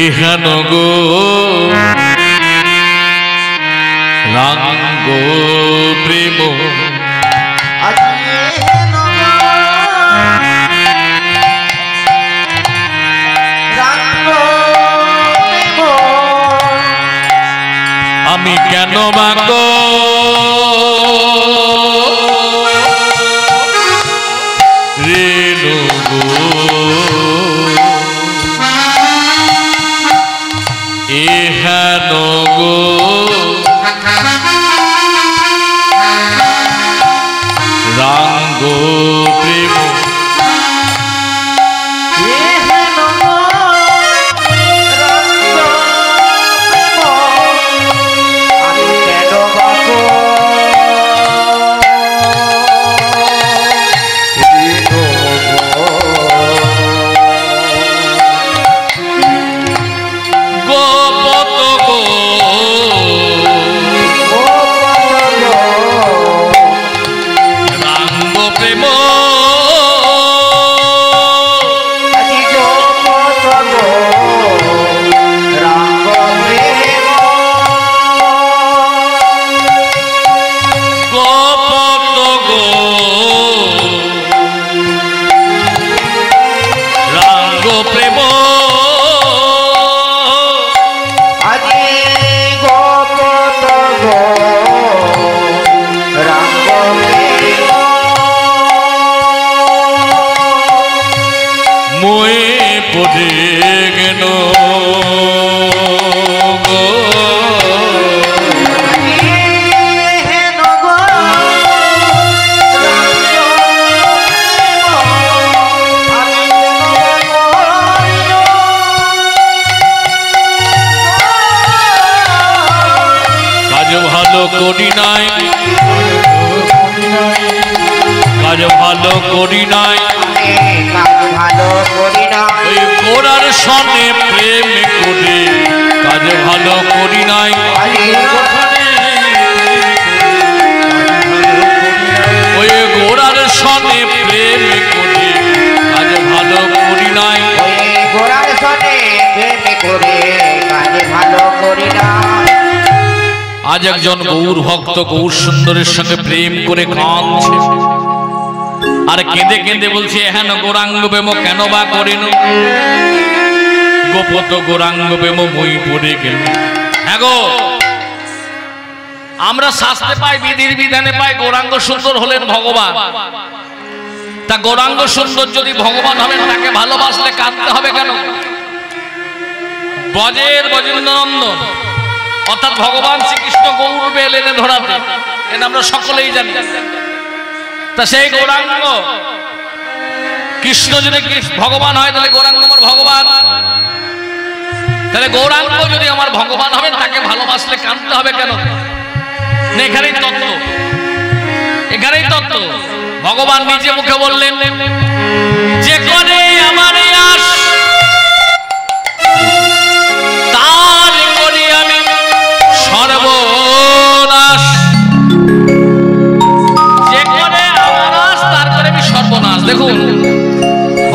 ইহান গো রাঙ্গ প্রেম আমি কেন বাঙ্গ রেণু গো ইহান গো রাঙ্গ প্রেম করি নাই কাজ ভালো করি নাই ওই গোড়ার সনে প্রেম করে কাজ ভালো করি নাই ওই গোড়ার সনে প্রেম করে কাজ ভালো করি নাই গোড়ার সনে প্রেম করে কাজ ভালো করি নাই। আজ একজন গৌর ভক্ত গৌর সুন্দরের সঙ্গে প্রেম করে কাঁদছে আর কেঁদে কেঁদে বলছে হেন গৌরাঙ্গ প্রেম কেন বা করেন গোপত গৌরাঙ্গ প্রেম মই পড়ে গেল। হ্যাঁ গো আমরা শাস্ত্রে পাই বিধির বিধানে পাই গৌরাঙ্গ সুন্দর হলেন ভগবান। তা গৌরাঙ্গ সুন্দর যদি ভগবান হবেন তাকে ভালোবাসলে কাঁদতে হবে কেন? ব্রজের ব্রজেন্দ্রনন্দন অর্থাৎ ভগবান শ্রীকৃষ্ণ গৌরবে এলেন ধরাতে, এটা আমরা সকলেই জানি। তা সেই গৌরাঙ্গ কৃষ্ণ যদি ভগবান হয় তাহলে গৌরাঙ্গ আমার ভগবান, তাহলে গৌরাঙ্গ যদি আমার ভগবান হবেন তাকে ভালোবাসলে কাঁদতে হবে কেন? এখানেই তত্ত্ব, এখানেই তত্ত্ব। ভগবান নিজে মুখে বললেন যে করে আমার আশ তার করি আমি সর্বনাশ, যে করে আমার আশ তার করে আমি সর্বনাশ। দেখুন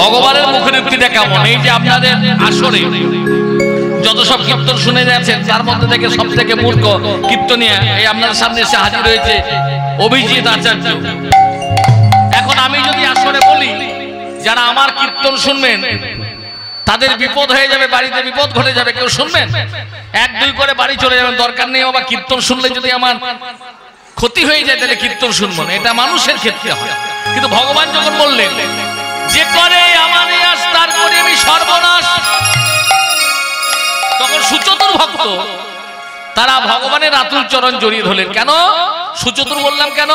ভগবানের মুখের উক্তিটা কেমন। এই যে আপনাদের আসরে যত সব কীর্তন শুনে যাচ্ছেন তার মধ্যে থেকে সব থেকে মূর্খ কীর্তনিয়া এই আপনাদের সামনে এসে হাজির হয়েছে অভিজিৎ আচার্য। এখন আমি যদি আসরে বলি যারা আমার কীর্তন শুনবেন তাদের বিপদ হয়ে যাবে, বাড়িতে বিপদ ঘটে যাবে, কেউ শুনবেন? এক দুই করে বাড়ি চলে যাবেন, দরকার নেই। আবার কীর্তন শুনলে যদি আমার ক্ষতি হয়ে যায় তাহলে কীর্তন শুনবো না, এটা মানুষের ক্ষেত্রে হয়। কিন্তু ভগবান যখন বললেন যে করে আমার আশ তার করে আমি সর্বনাশ, তখন সুচতুর ভক্ত তারা ভগবানের আতুল চরণ জড়িয়ে ধরলেন। কেন সুচতুর বললাম? কেন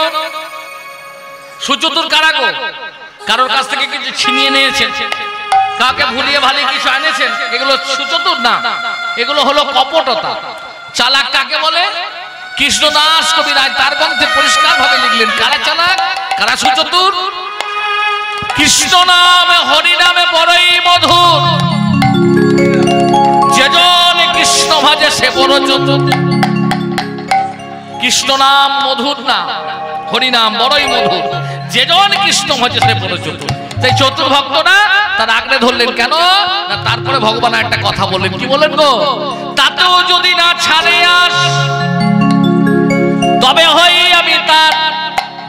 সুচতুর? কারা গো? কারোর কাছ থেকে কিছু ছিনিয়ে নিয়েছেন, কাউকে ভুলিয়ে ভালিয়ে কিছু আনেছেন, এগুলো সুচতুর না, এগুলো হলো কপটতা। চালাক কাকে বলে? কৃষ্ণদাস কবিরাজ তার গ্রন্থে পরিষ্কার ভাবে লিখলেন কারা চালাক কারা সুচতুর। কৃষ্ণ নামে হরি নামে বড়ই মধুর, যেজন কৃষ্ণ ভাজে সে বড় চতুর। কৃষ্ণ নাম মধুর না, হরি নাম বড়ই মধুর, যেজন কৃষ্ণ ভাজে সে বড় চতুর। সেই চতুর ভক্তরা তার আগলে ধরলেন কেন না, তারপরে ভগবান একটা কথা বললেন। কি বলেন গো? তাতেও যদি না ছাড়ে আস, তবে হই আমি তার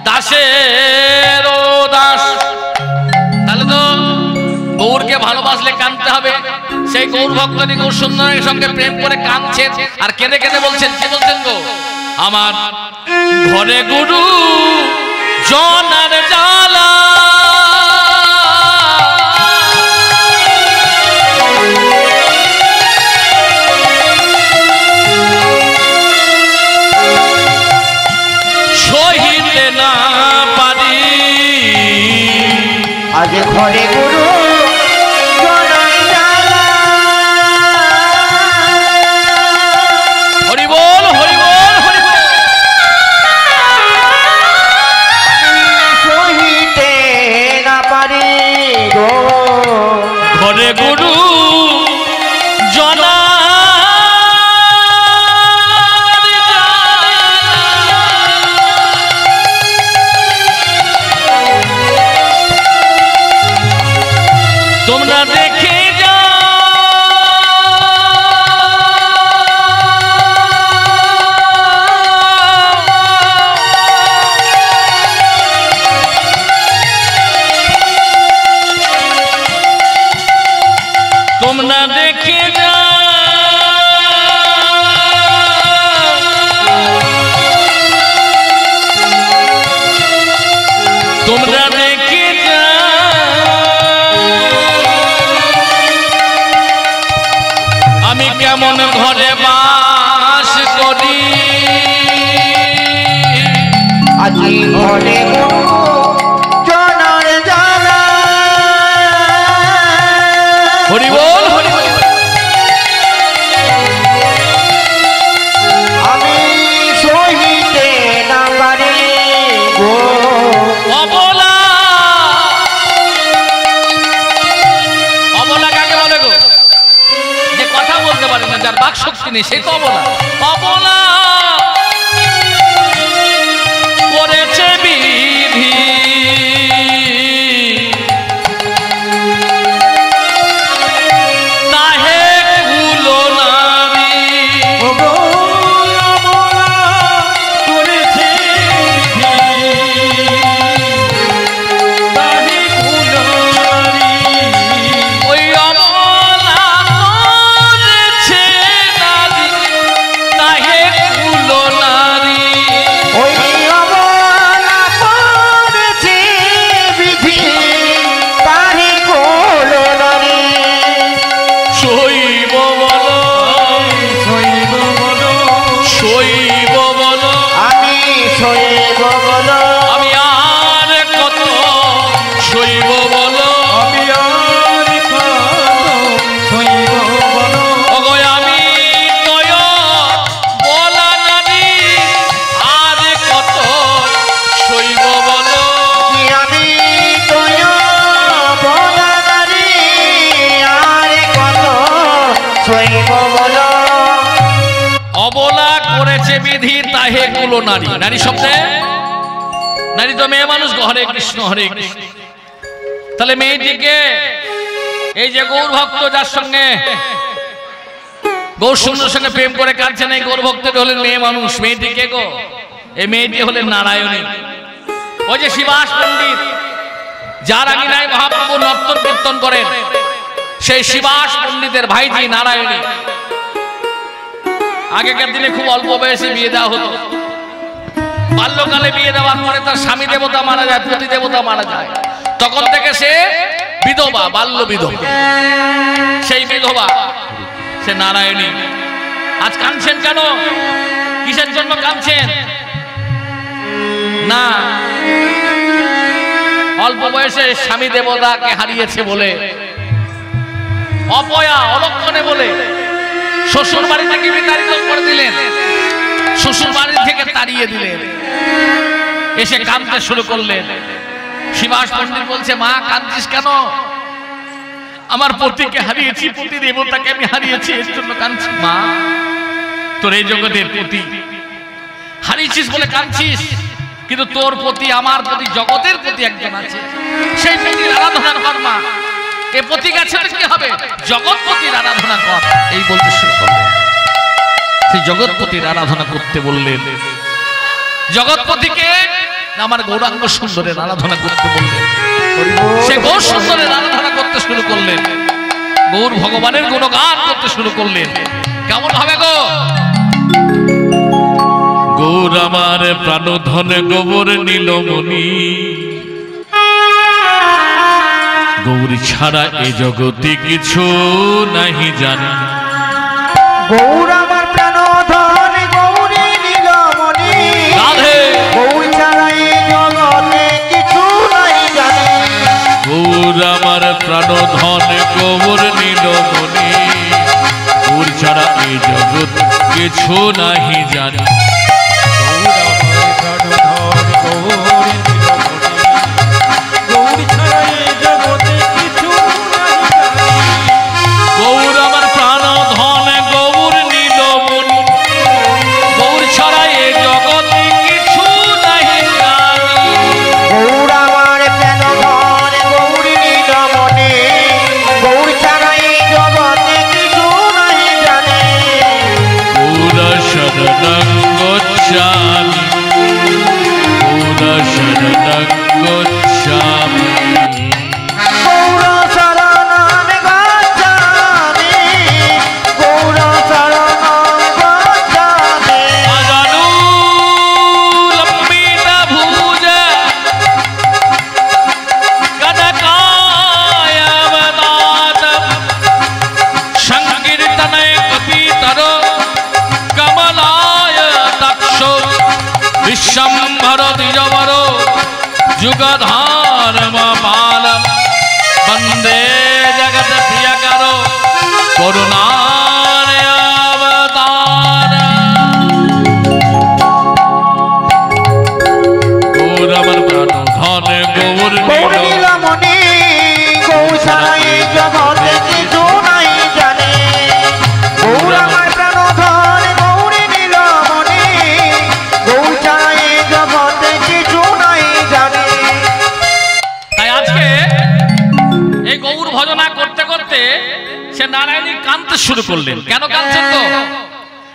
দাসের দাস। তাহলে তো গৌরকে ভালোবাসলে কাঁদতে হবে। সেই গৌর ভক্তনি গৌর সুন্দরের সঙ্গে প্রেম করে কাঁদছেন আর কেঁদে কেঁদে বলছেন। কি বলছেন গো? আমার ঘরে গুরু জনার জ্বালা, সহিতে না পারি। আজ ঘরে গুরু জনার জ্বালা, হরি বল হরি বল হরি বল। সহিতে না পারি গো, ঘরে গুরু জনা তোমরা দেখে যাও। তোমরা দেখে যাও, তোমরা দেখে যাও আমি কেমন ঘরে বাস করি। আজি ঘরে গুরু জনার জ্বালা, হরি বল হরি বল। আমি সহিতে না পারি গো, অবলা, অবলা কাকে বলে গো? যে কথা বলতে পারে না, যার বাক শক্তি নেই, সেই তো অবলা। অবলা করেছে বিধি, তাহে কুলো নারী। ওই অবলা করেছে নারী, তাহে কুলো নারী। ওই অবলা করেছে বিধি, তারি কোলো নারী। শৈব বলো, শৈব বলো, শৈব বলো। আমি শৈব বলো, আমি আর কত শৈব বলো, আমি আর কত শৈব বলো। ওগো আমি তয় বলা নারী, আর কত শৈব বলো। কি আমি তোয় বলা নারী, আর কত শৈব বলো। অবলা করেছে বিধি, তাহে কুলো নারী। নারী শব্দে নারী তো মেয়ে মানুষ। হরে কৃষ্ণ হরে কৃষ্ণ। তাহলে মেয়েটিকে, এই যে গৌর ভক্ত যার সঙ্গে গৌর সুন্দর সঙ্গে প্রেম করে কাঁদছেন, এই গৌর ভক্তটি হলেন মেয়ে মানুষ। মেয়েটিকে গো, এই মেয়েটি হলেন নারায়ণী। ওই যে শিবাস পণ্ডিত, যার আঙিনায় মহাপ্রভু নর্তন কীর্তন করেন, সেই শিবাস পণ্ডিতের ভাইজি নারায়ণী। আগেকার দিনে খুব অল্প বয়সে বিয়ে দেওয়া হতো। বাল্যকালে বিয়ে দেওয়ার পরে তার স্বামী দেবতা মারা যায়, পতি দেবতা মারা যায়। তখন থেকে সে বিধবা, বাল্য বিধবা। সেই বিধবা সে নারায়ণী। আজ কাঁদছেন কেন? কিসের জন্য কাঁদছেন? না, অল্প বয়সে স্বামী দেবতাকে হারিয়েছে বলে, অপয়া অলক্ষণে বলে শ্বশুর বাড়ি থেকে বিতাড়িত করে দিলেন, শ্বশুর বাড়ি থেকে তাড়িয়ে দিলেন। এসে কাঁদতে শুরু করলেন। শিবাস পণ্ডিত বলছে, মা কাঁদছিস কেন? আমার পতিকে হারিয়েছি, পতি দেবতাকে আমি হারিয়েছি, এর জন্য কাঁদছি। মা, তোর এই জগতের পতি হারিয়েছিস বলে কাঁদছিস? কিন্তু তোর প্রতি আমার প্রতি জগতের প্রতি একজন আছে, সেই প্রতির আরাধনা কর মা। এ প্রতি গেছে তো কি হবে, জগৎপতির আরাধনা কর, এই বলতে শুরু করলেন। সেই জগৎপতির আরাধনা করতে বললেন। জগৎপতিকে আমার গৌরাঙ্গ সুন্দরের আরাধনা করতে বললেন। সে গৌর সুন্দরের আরাধনা করতে শুরু করলেন, গৌর ভগবানের গুণগান করতে শুরু করলেন। কেমন হবে গো? গৌর আমার প্রাণধন গোবর নীলমণি, গৌরী ছাড়া এ জগতে কিছু নাহি জানি। গৌর আমার প্রাণধন গৌরী নীলমণি, রাধে গৌর ছাড়া এই জগতে কিছু নাই জানি। গৌর আমার প্রাণধন গোবর নীলমণি, গৌর ছাড়া এ জগৎ কিছু নাহি জানি। গৌর আমার প্রাণধন গৌর নীলমণি, গৌর ছাড়া এ জগতে কিছু নাহি জানি। গৌর আমার প্রাণধন গৌরী নীলমণি, গৌর ছাড়া এই জগতে কিছু নাই জানি। গৌর শরণং গচ্ছামি, গৌর শরণং গচ্ছামি। গৌর শরণং গচ্ছামি, গৌর শরণং গচ্ছামি। আজানুলম্বিত ভুজ কনকায়াবদাত, সংকীর্তনে কপিতর কমলায় দক্ষ, বিশ্বম্ভর দ্বিজবর যুগধর্মপাল, বন্দে জগৎ প্রিয়কর করুণার অবতার। গৌর আমার প্রাণধন গৌর গৌর নীল, নীলমণি, গৌর ছাড়া এই জগতে কিছু নাই জানি। গৌর আমার প্রাণধন গৌরী নীলমণি, গৌর ছাড়া এই জগতে কিছু নাই জানি। তাই আজকে এই গৌর ভজনা করতে করতে সে নারায়ণী কাঁদতে শুরু করলেন। কেন কাঁদছেন তো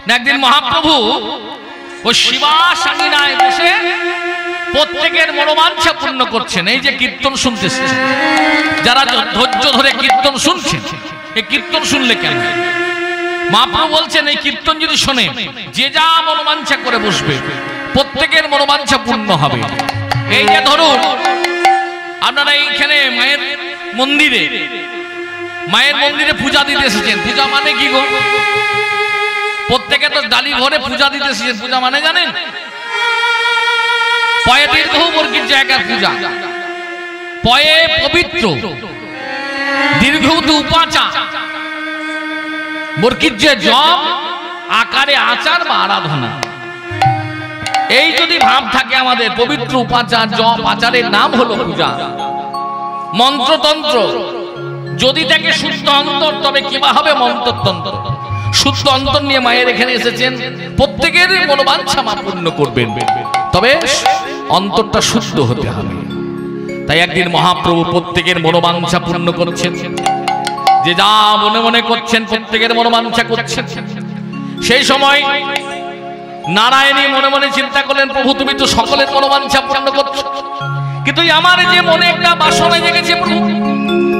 না, একদিন মহাপ্রভু ওই শিবাসাঙ্গিনায় বসে প্রত্যেকের মনোবাঞ্ছা পূর্ণ করছেন। এই যে কীর্তন শুনতেছে, যারা ধৈর্য ধরে কীর্তন শুনছেন, এই কীর্তন শুনলে কেন মহাপ্রভু বলছেন, এই কীর্তন যদি শোনে যে যা মনোবাঞ্ছা করে বসবে, প্রত্যেকের মনোবাঞ্ছা পূর্ণ হবে। এই যে ধরুন আপনারা এইখানে মায়ের মন্দিরে পূজা দিতে এসেছেন। পূজা মানে কি গো? প্রত্যেকে তো ডালি ভরে পূজা দিতে এসেছেন। পূজা মানে জানেন? পয়ে দীর্ঘ বর্গীর জায়গার পূজা, পয়ে পবিত্র, দীর্ঘ উপাচা, বর্গীর যে জপ, আকারে আচার বা আরাধনা। এই যদি ভাব থাকে আমাদের, পবিত্র উপাচার জপ আচারের নাম হলো পূজা। মন্ত্রতন্ত্র যদি থাকে শুদ্ধ অন্তর, তবে কিবা হবে মন্ত্রতন্ত্র। শুদ্ধ অন্তর নিয়ে মায়ের এখানে এসেছেন, প্রত্যেকের মনোবাঞ্ছা মা পূর্ণ করবেন, তবে অন্তরটা শুদ্ধ হতে হবে। তাই একদিন মহাপ্রভু প্রত্যেকের মনোবাঞ্ছা পূর্ণ করছেন, যে যা মনে মনে করছেন প্রত্যেকের মনোবাঞ্ছা করছেন। সেই সময় নারায়ণী মনে মনে চিন্তা করলেন, প্রভু তুমি তো সকলের মনোবাঞ্ছা পূর্ণ করছো, কিন্তু আমার যে মনে একটা বাসনা জেগেছে প্রভু,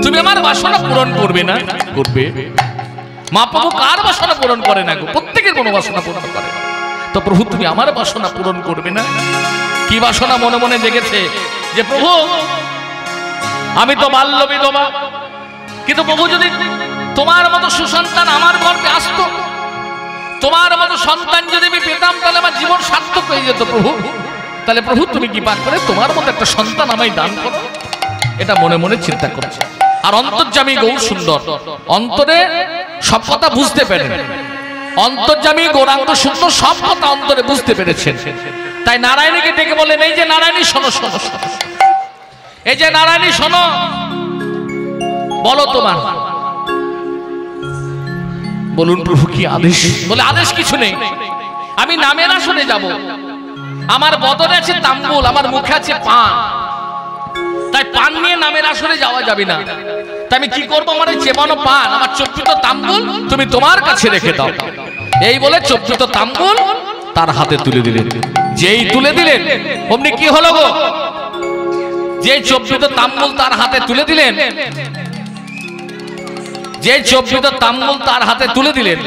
তুমি আমার বাসনা পূরণ করবে না? করবে। মহাপ্রভু কার বাসনা পূরণ করে না গো? প্রত্যেকের মনোবাসনা পূরণ করে। তো প্রভু তুমি আমার বাসনা পূরণ করবে না? কি বাসনা মনে মনে জেগেছে যে প্রভু আমি তো বাল্য বিধবা, কিন্তু প্রভু যদি তোমার মতো সুসন্তান আমার গর্ভে আসতো, তোমার মতো সন্তান যদি আমি পেতাম, তাহলে আমার জীবন সার্থক হয়ে যেত প্রভু। তাহলে প্রভু তুমি কৃপা করে তোমার মতো একটা সন্তান আমায় দান করো। এটা মনে মনে চিন্তা করছে। আর অন্তর্যামী গৌর সুন্দর অন্তরে সব কথা বুঝতে পেরেন, অন্তর্যামী গৌরাঙ্গ সুন্দর সব কথা অন্তরে বুঝতে পেরেছেন। তাই নারায়ণীকে ডেকে বলেন, এই যে নারায়ণী শোনো শোনো শোনো, এই যে নারায়ণী শোনো, বলো তোমার, বলুন প্রভু কি আদেশ? বলে আদেশ কিছু নেই, আমি নামের আসনে যাব, আমার বদনে আছে তাম্বুল, আমার মুখে আছে পান, তাই পান নিয়ে নামের আসরে যাওয়া যাবে না। তাই আমি কি করবো, আমার এই চেবানো পান, আমার চর্পিত তাম্বুল তুমি তোমার কাছে রেখে দাও। এই বলে চর্পিত তাম্বুল তার হাতে তুলে দিলেন। যেই তুলে দিলেন অমনি কি হলো গো, যে চর্পিত তাম্বুল তার হাতে তুলে দিলেন, যে চর্পিত তাম্বুল তার হাতে তুলে দিলেন,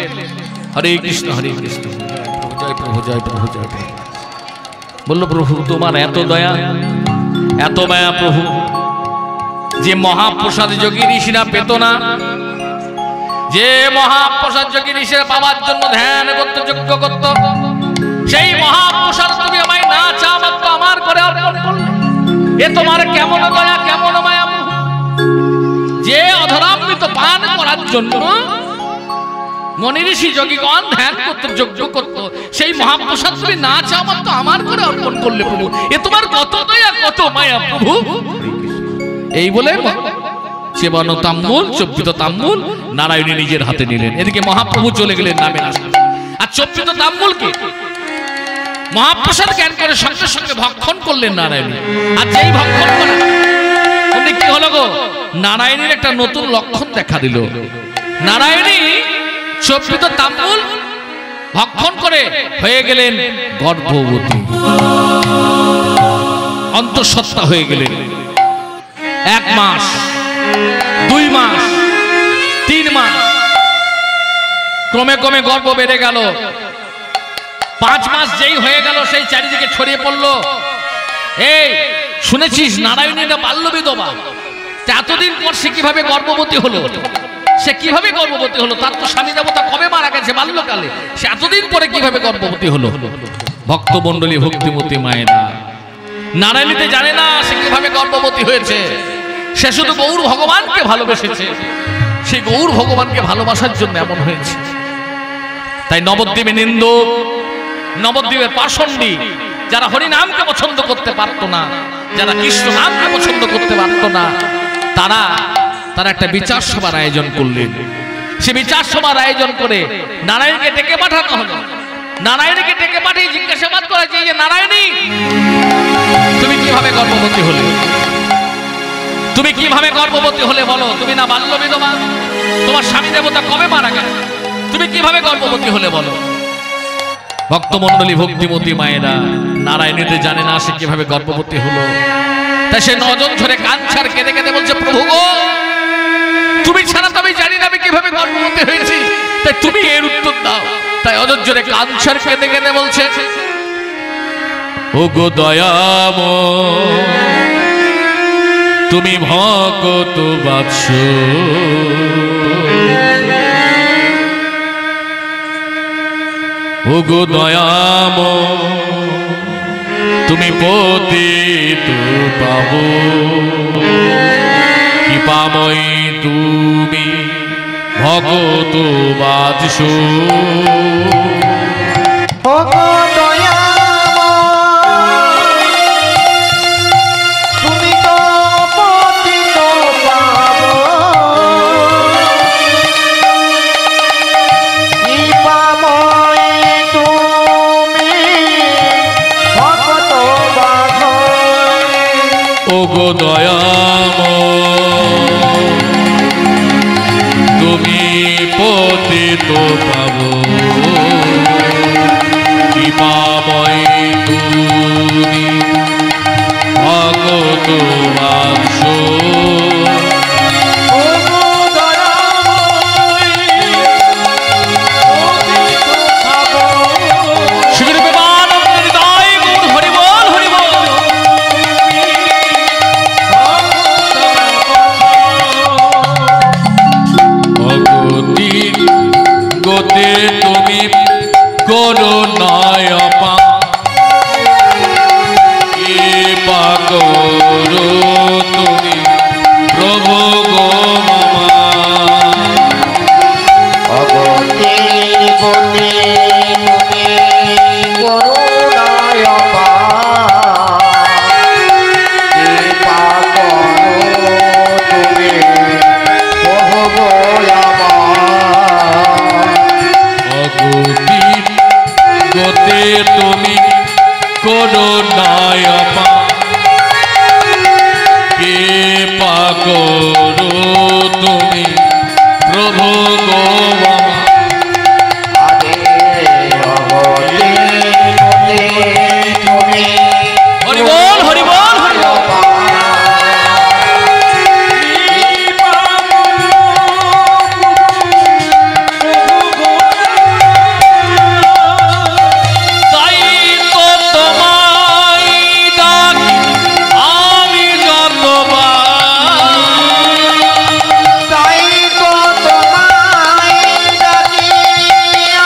হরে কৃষ্ণ হরে কৃষ্ণ, প্রভু জয় প্রভু জয় প্রভু জয় প্রভু। বললো প্রভু তোমার এত দয়া এত মায়া প্রভু, যে মহাপ্রসাদ যোগী ঋষিরা পেত না, যে মহাপ্রসাদ যোগী ঋষিরা পাওয়ার জন্য ধ্যান করতে যজ্ঞ করত, সেই মহাপ্রসাদ তুমি আমায় না চাও মাত্র আমার করে অর্পণ করলে। এ তোমার কেমন দয়া কেমন মায়া প্রভু, যে অধরামৃত পান করার জন্য মনি ঋষি যোগীগণ ধ্যান করতে যজ্ঞ করত, সেই মহাপ্রসাদ তুমি না চাও মাত্র আমার করে অর্পণ করলে প্রভু। এ তোমার কত দয়া কত মায়া প্রভু। এই বলে চেবানো তাম্বুল চর্পিত তাম্বুল নারায়ণী নিজের হাতে নিলেন। এদিকে মহাপ্রভু চলে গেলেন নামের আসরে। আর চর্পিত তাম্বুলকে মহাপ্রসাদ জ্ঞান করে সঙ্গে সঙ্গে ভক্ষণ করলেন নারায়ণী। আর যেই ভক্ষণ করা উনি কি হলো গো, নারায়ণীর একটা নতুন লক্ষণ দেখা দিল। নারায়ণী চর্পিত তাম্বুল ভক্ষণ করে হয়ে গেলেন গর্ভবতী, অন্তঃসত্ত্বা হয়ে গেলেন। 1 মাস 2 মাস 3 মাস ক্রমে ক্রমে গর্ভ বেড়ে গেল। 5 মাস যেই হয়ে গেল সেই চারিদিকে ছড়িয়ে পড়লো, এই শুনেছিস নারায়ণীটা বাল্য বিধবা। এতদিন পর সে কিভাবে গর্ভবতী হলো, সে কিভাবে গর্ভবতী হলো, তার তো স্বামী দেবতা কবে মারা গেছে বাল্যকালে, সে এতদিন পরে কিভাবে গর্ভবতী হলো। ভক্তমণ্ডলী ভক্তিমতী মায়েরা নারায়ণীতে জানে না সে কিভাবে গর্ভবতী হয়েছে। সে শুধু গৌর ভগবানকে ভালোবেসেছে, সেই গৌর ভগবানকে ভালোবাসার জন্য এমন হয়েছে। তাই নবদ্বীপে নিন্দুক, নবদ্বীপের পাষণ্ডী, যারা হরি নামকে পছন্দ করতে পারত না, যারা কৃষ্ণ নামকে পছন্দ করতে পারত না, তারা একটা বিচার সভার আয়োজন করলেন। সে বিচার সভার আয়োজন করে নারায়ণকে ডেকে পাঠানো হলো। নারায়ণীকে ডেকে পাঠিয়ে জিজ্ঞাসাবাদ করা যে নারায়ণী তুমি কিভাবে গর্ভবতী হলে, তুমি কিভাবে গর্ভবতী হলে বলো। তুমি না বাল্য বিধবা, তোমার স্বামী দেবতা কবে মারা গেছে, তুমি কিভাবে গর্ভবতী হলে বলো। ভক্তমণ্ডলী ভক্তিমতী মায়েরা নারায়ণীতে জানে না সে কিভাবে গর্ভবতী হলো। তাই সে নজন ধরে কাঞ্ছার কেঁদে কেঁদে বলছে প্রভু গো, তুমি ছাড়া তো আমি জানি না আমি কিভাবে গর্ভবতী হয়েছি, তাই তুমি এর উত্তর দাও। তাই অজর কাঞ্ছার কেঁদে কেঁদে বলছে ও গো দয়াময় তুমি ভক্ত বাৎস, ও গো দয়াময় তুমি পতিত পাবো, কৃপাময়ী তুমি ভক্ত বাৎস। ও গো দয়াময় তুমি তো পতিত পাবো, কৃপাময়ী তুমি ভক্ত বাৎস। ও গো দয়াময় তুমি পতিত পাবো, কৃপাময়ী তুমি ভক্ত বাৎস। তুমি করুণায় কৃপা করো তুমি প্রভু গো অগতির গতি তুমি করুণায় কৃপা করো তুমি প্রভু গো অগতির গতে তুমি করো তুমি প্রভু গো আগে অবধি তুমি হরি বল হরি বল হরি বল। তাই তো তোমায় ডাকি আমি যতবার, তাই তো তোমায় ডাকি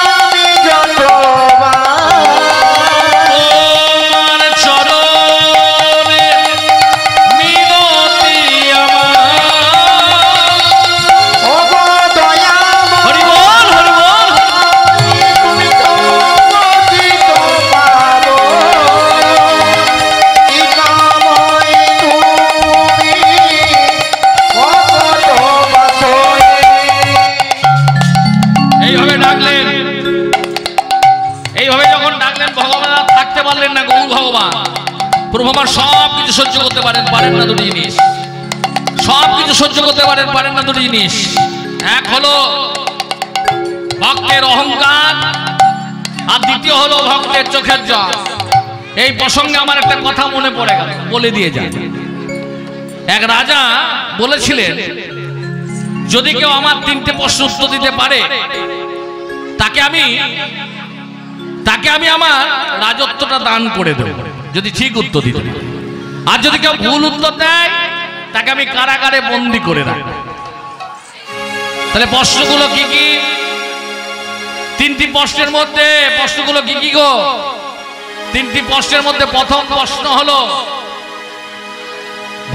আমি যতবার তোমার চরণে মিনতি আমার। ওগো দয়াময় হরি বল হরি বল। তুমি তো অতীত পাবো কি কাময় তুমি ভক্ত বাসরে এইভাবে ডাকলেন, এইভাবে যখন ডাকলেন ভগবান আর থাকতে পারলেন না। গৌর ভগবান প্রভু আমার সব কিছু সহ্য করতে পারেন, পারেন না দুটি জিনিস। সব কিছু সহ্য করতে পারেন, পারেন না দুটি জিনিস। এক হলো ভক্তের অহংকার, আর দ্বিতীয় হলো ভক্তের চোখের জল। এই প্রসঙ্গে আমার একটা কথা মনে পড়ে গেল, বলে দিয়ে যায়। এক রাজা বলেছিলেন, যদি কেউ আমার 3টে প্রশ্ন উত্তর দিতে পারে তাকে আমি আমার রাজত্বটা দান করে দেব, যদি ঠিক উত্তর দিতে পারে। আর যদি কেউ ভুল উত্তর দেয় তাকে আমি কারাগারে বন্দি করে রাখবো। তাহলে প্রশ্নগুলো কি কি? 3টি প্রশ্নের মধ্যে প্রশ্নগুলো কি কি গো? 3টি প্রশ্নের মধ্যে প্রথম প্রশ্ন হলো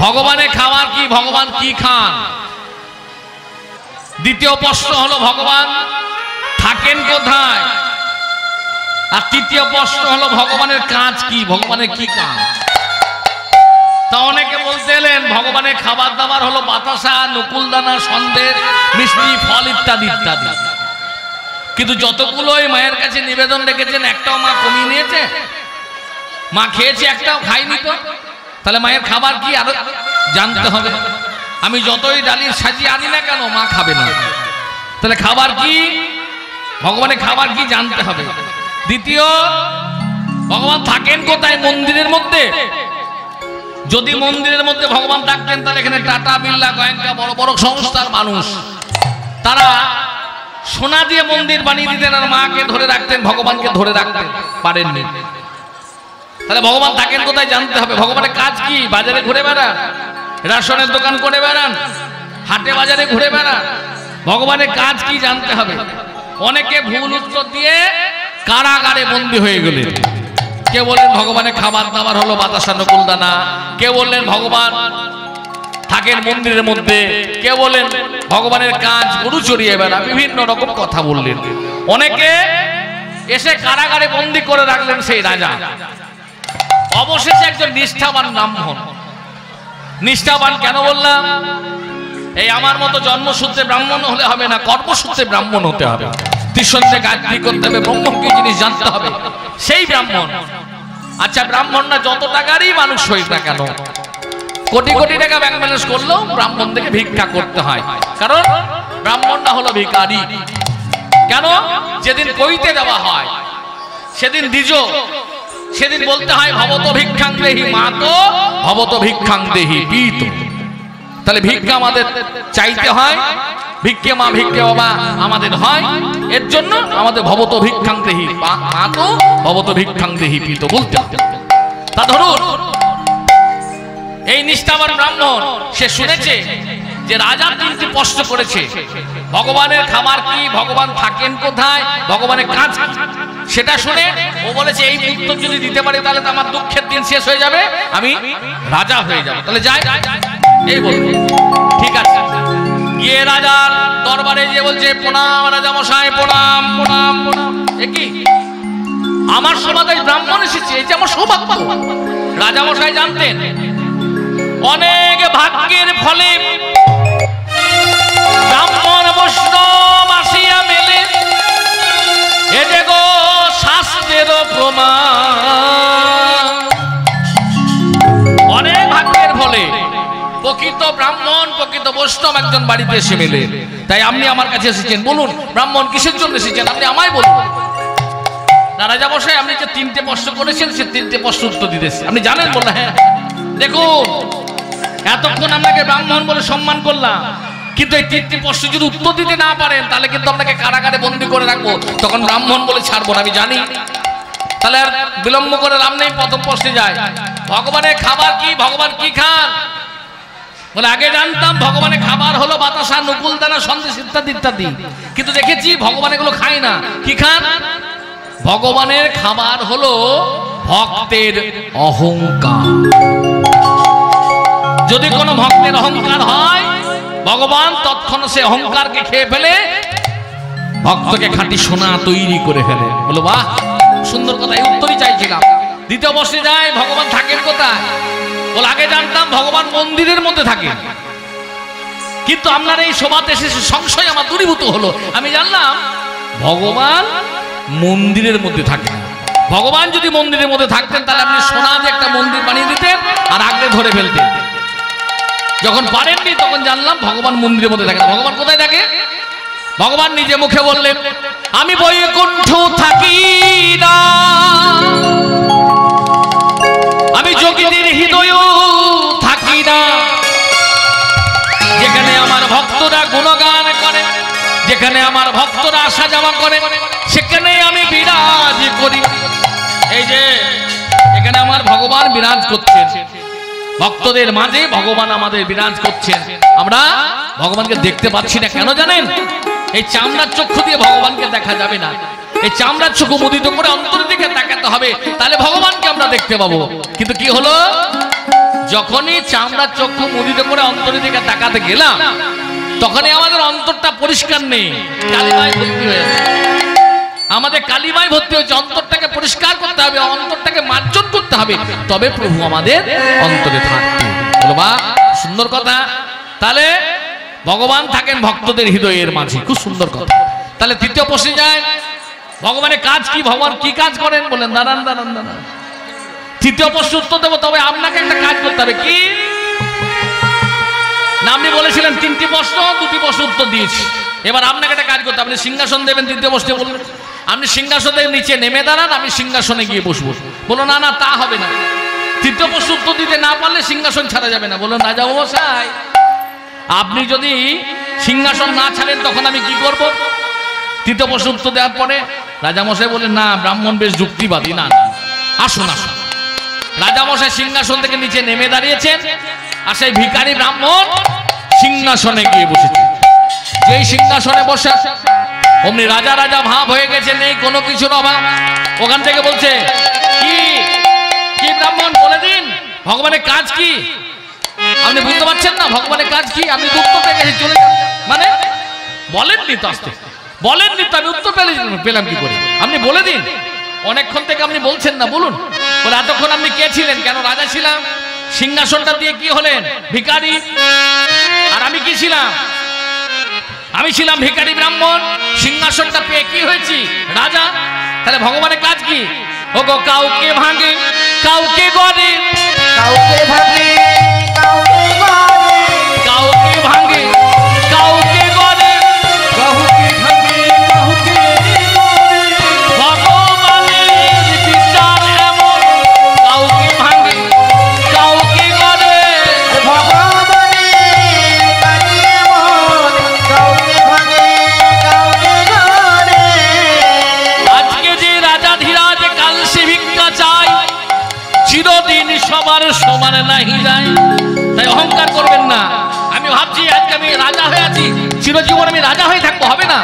ভগবানের খাবার কি, ভগবান কি খান? দ্বিতীয় প্রশ্ন হলো ভগবান থাকেন কোথায়? আর তৃতীয় প্রশ্ন হলো ভগবানের কাজ কি, ভগবানের কি কাজ? তা অনেকে বলতে এলেন ভগবানের খাবার দাবার হলো বাতাসা, নকুলদানা, সন্দেশ, মিষ্টি, ফল ইত্যাদি ইত্যাদি। কিন্তু যতগুলোই মায়ের কাছে নিবেদন রেখেছেন একটাও মা কমিয়ে নিয়েছে? মা খেয়েছে, একটাও খাইনি তো। তাহলে মায়ের খাবার কি আরো জানতে হবে। আমি যতই ডালির সাজিয়ে আনি না কেন মা খাবে না। তাহলে খাবার কি, ভগবানের খাবার কি জানতে হবে। দ্বিতীয়, ভগবান থাকেন কোথায়? মন্দিরের মধ্যে। যদি মন্দিরের মধ্যে ভগবান থাকতেন তাহলে এখানে টাটা, বিড়লা, গোয়েঙ্কা বড় বড় সংস্থার মানুষ তারা সোনা দিয়ে মন্দির বানিয়ে দিতেন আর মাকে ধরে রাখতেন, ভগবানকে ধরে রাখতেন পারেননি। তাহলে ভগবান থাকেন কোথায় জানতে হবে। ভগবানের কাজ কি? বাজারে ঘুরে বেড়ান, রেশনের দোকান করে বেড়ান, হাটে বাজারে ঘুরে বেড়ান। ভগবানের কাজ কি জানতে হবে। অনেকে ভুল উত্তর দিয়ে কারাগারে বন্দী হয়ে গেলেন। কে বললেন ভগবানের খাবার দাবার হলো বাতাসা, নকুলদানা। কে বললেন ভগবান থাকেন মন্দিরের মধ্যে। কে বললেন ভগবানের কাজ গরু চড়িয়ে বেড়া। বিভিন্ন রকম কথা বললেন। অনেকে এসে কারাগারে বন্দী করে রাখলেন সেই রাজা। অবশেষে একজন নিষ্ঠাবান ব্রাহ্মণ। নিষ্ঠাবান কেন বললাম? এই আমার মতো জন্মসূত্রে ব্রাহ্মণ হলে হবে না, কর্মসূত্রে ব্রাহ্মণ হতে হবে। ত্রিসন্ধ্যে গায়ত্রী করতে হবে, ব্রহ্ম কি জিনিস জানতে হবে, সেই ব্রাহ্মণ। আচ্ছা, ব্রাহ্মণরা যত টাকারই মানুষ হই না কেন, কোটি কোটি টাকা ব্যাংক ব্যালেন্স করলেও ব্রাহ্মণ থেকে ভিক্ষা করতে হয়। কারণ ব্রাহ্মণরা হলো ভিখারি। কেন? যেদিন কইতে দেওয়া হয় সেদিন দ্বিজ, সেদিন বলতে হয় ভবত ভিক্ষাং দেহি মাতো, ভবত ভিক্ষাং দেহি পিত। তাহলে ভিক্ষা আমাদের চাইতে হয়, ভিক্ষে মা ভিক্ষে বাবা আমাদের হয়। এর জন্য আমাদের ভবত ভিক্ষাং দেহি মাতো, ভবত ভিক্ষাং দেহি পিত বলতে হবে। তা ধরুন এই নিষ্ঠাবান ব্রাহ্মণ, সে শুনেছে যে রাজা 3টি প্রশ্ন করেছে, ভগবানের খাবার কি, ভগবান থাকেন কোথায়, ভগবানের কাজ কি। সেটা শুনে ও বলেছে এই উত্তর যদি দিতে পারে তাহলে তো আমার দুঃখের দিন শেষ হয়ে যাবে, আমি রাজা হয়ে যাব। তাহলে যাই, এই বলবে ঠিক আছে। গিয়ে রাজার দরবারে যে বলছে, প্রণাম রাজা মশাই, প্রণাম প্রণাম প্রণাম। এ কি আমার সমাজে ব্রাহ্মণ এসেছে, এই যে আমার সৌভাগ্য। রাজা মশাই জানতেন অনেক ভাগ্যের ফলে ব্রাহ্মণ বৈষ্ণব আসিয়া মেলে, এ যে গো শাস্ত্রের প্রমাণ। অনেক ভাগ্যের ফলে প্রকৃত ব্রাহ্মণ প্রকৃত বৈষ্ণব একজন বাড়িতে এসে মেলে। তাই আপনি আমার কাছে এসেছেন, বলুন ব্রাহ্মণ কিসের জন্য এসেছেন আপনি আমায় বলুন। না রাজা মশাই, আপনি যে 3টে প্রশ্ন করেছেন সে 3টে প্রশ্ন উত্তর দিতেছি, আপনি জানেন? বললে হ্যাঁ। দেখুন এতক্ষণ আপনাকে ব্রাহ্মণ বলে সম্মান করলাম, কিন্তু এই 3টি প্রশ্ন যদি উত্তর দিতে না পারেন তাহলে কিন্তু আপনাকে কারাগারে বন্দী করে রাখবো, তখন ব্রাহ্মণ বলে ছাড়বো না, আমি জানি। তাহলে আর বিলম্ব করে লাভ নেই, প্রথম প্রশ্নে যায়। ভগবানের খাবার কি, ভগবান কি খান? বলে আগে জানতাম ভগবানের খাবার হলো বাতাসা, নকুল দানা, সন্দেশ ইত্যাদি ইত্যাদি, কিন্তু দেখেছি ভগবান এগুলো খায় না। কি খান? ভগবানের খাবার হলো ভক্তের অহংকার। যদি কোনো ভক্তের অহংকার হয়, ভগবান তৎক্ষণাৎ সে অহংকারকে খেয়ে ফেলে ভক্তকে খাঁটি সোনা তৈরি করে ফেলে। বলো বাহ, সুন্দর কথা, এই উত্তরই চাইছিলাম। দ্বিতীয় প্রশ্নে যায়, ভগবান থাকেন কোথায়? বলে আগে জানতাম ভগবান মন্দিরের মধ্যে থাকেন, কিন্তু আপনার এই সভাতে এসে সংশয় আমার দূরীভূত হলো। আমি জানলাম ভগবান মন্দিরের মধ্যে থাকেন। ভগবান যদি মন্দিরের মধ্যে থাকতেন তাহলে আপনি সোনা দিয়ে একটা মন্দির বানিয়ে দিতেন আর আগে ধরে ফেলতেন। যখন পারেননি তখন জানলাম ভগবান মন্দিরের মধ্যে থাকেন। ভগবান কোথায় থাকে? ভগবান নিজে মুখে বললেন, আমি বৈকুণ্ঠ থাকি না, আমি যোগীদের হৃদয় থাকি না, যেখানে আমার ভক্তরা গুণগান করে, যেখানে আমার ভক্তরা আসা যাওয়া করে, সেখানে আমি বিরাজ করি। এই যে এখানে আমার ভগবান বিরাজ করছেন, ভক্তদের মাঝে ভগবান আমাদের বিরাজ করছেন। আমরা ভগবানকে দেখতে পাচ্ছি না, কেন জানেন? এই চামড়ার চক্ষু দিয়ে ভগবানকে দেখা যাবে না, এই চামড়ার চক্ষু মুদিত করে অন্তরের দিকে তাকাতে হবে, তাহলে ভগবানকে আমরা দেখতে পাবো। কিন্তু কি হলো, যখনই চামড়ার চক্ষু মুদিত করে অন্তরের দিকে তাকাতে গেলাম, তখনই আমাদের অন্তরটা পরিষ্কার নেই, কালিমায় ভর্তি হয়ে যাচ্ছে। আমাদের কালিমায় ভর্তি হয়েছে, অন্তরটাকে পরিষ্কার করতে হবে, অন্তরটাকে মার্জন করতে হবে, তবে প্রভু আমাদের অন্তরে থাকবে। বলো বা, সুন্দর কথা। তাহলে ভগবান থাকেন ভক্তদের হৃদয়ের মাঝে, খুব সুন্দর কথা। তাহলে তৃতীয় প্রশ্নে যায়, ভগবানের কাজ কি, ভগবান কি কাজ করেন? বলেন দাঁড়ান দাঁড়ান দাঁড়ান, তৃতীয় প্রশ্ন উত্তর দেবো, তবে আপনাকে একটা কাজ করতে হবে। কি না, আপনি বলেছিলেন 3টি প্রশ্ন, 2টি প্রশ্ন উত্তর দিয়েছি, এবার আপনাকে একটা কাজ করতে হবে। আপনি সিংহাসন দেবেন, তৃতীয় প্রশ্নে বলবেন আপনি সিংহাসনের নিচে নেমে দাঁড়ান, আমি সিংহাসনে গিয়ে বসবো। বলো না না, তা হবে না, তৃতীয় প্রশ্ন উত্তর দিতে না পারলে সিংহাসন ছাড়া যাবে না। বলুন রাজা মশাই, আপনি যদি সিংহাসন না ছাড়েন তখন আমি কি করব? তৃতীয় প্রশ্ন উত্তর দেওয়ার পরে রাজামশাই বলেন, না ব্রাহ্মণ বেশ যুক্তিবাদী, না আসুন আসুন। রাজামশাই সিংহাসন থেকে নিচে নেমে দাঁড়িয়েছেন, আর সেই ভিখারি ব্রাহ্মণ সিংহাসনে গিয়ে বসেছে। যেই সিংহাসনে বসে অমনি রাজা রাজা ভাব হয়ে গেছে, নেই কোনো কিছুর অভাব। ওখান থেকে বলছে, কি কি ব্রাহ্মণ বলে দিন, ভগবানের কাজ কি? আপনি বুঝতে পারছেন না ভগবানের কাজ কি? আপনি উত্তর পেয়ে গেছে, চলে যান। মানে বলেননি তো, আসতে বলেননি তো, আমি উত্তর পেলাম কি করে? আপনি বলে দিন। অনেকক্ষণ থেকে আপনি বলছেন না, বলুন। বলে এতক্ষণ আপনি কে ছিলেন? কেন রাজা ছিলাম। সিংহাসনটা দিয়ে কি হলেন? ভিখারি। আর আমি কি ছিলাম? আমি ছিলাম ভিখারি ব্রাহ্মণ। সিংহাসনটা পেয়ে কি হয়েছি? রাজা। তাহলে ভগবানের কাজ কি? ও গো, কাউকে ভাঙে, কাউকে গড়ে, কাউকে ভাঙে, কাউকে গড়ে, কাউকে ভাঙে, কাউকে গড়ে, কাউকে ভাঙে, কাউকে গড়ে। ভগবানের বিচার এমন, কাউকে ভাঙে, কাউকে গড়ে। ভগবানের কাজ এমন, কাউকে ভাঙে, কাউকে গড়ে। আজকে যে রাজা ধীরাজ কাল সে ভিক্ষা চাই, চিরদিন সবার সমান নাহি যায়। তাই অহংকার করবেন না। আমি ভাবছি আজকে আমি রাজা হয়ে আছি, চিরজীবন আমি রাজা হয়ে থাকবো, হবে না।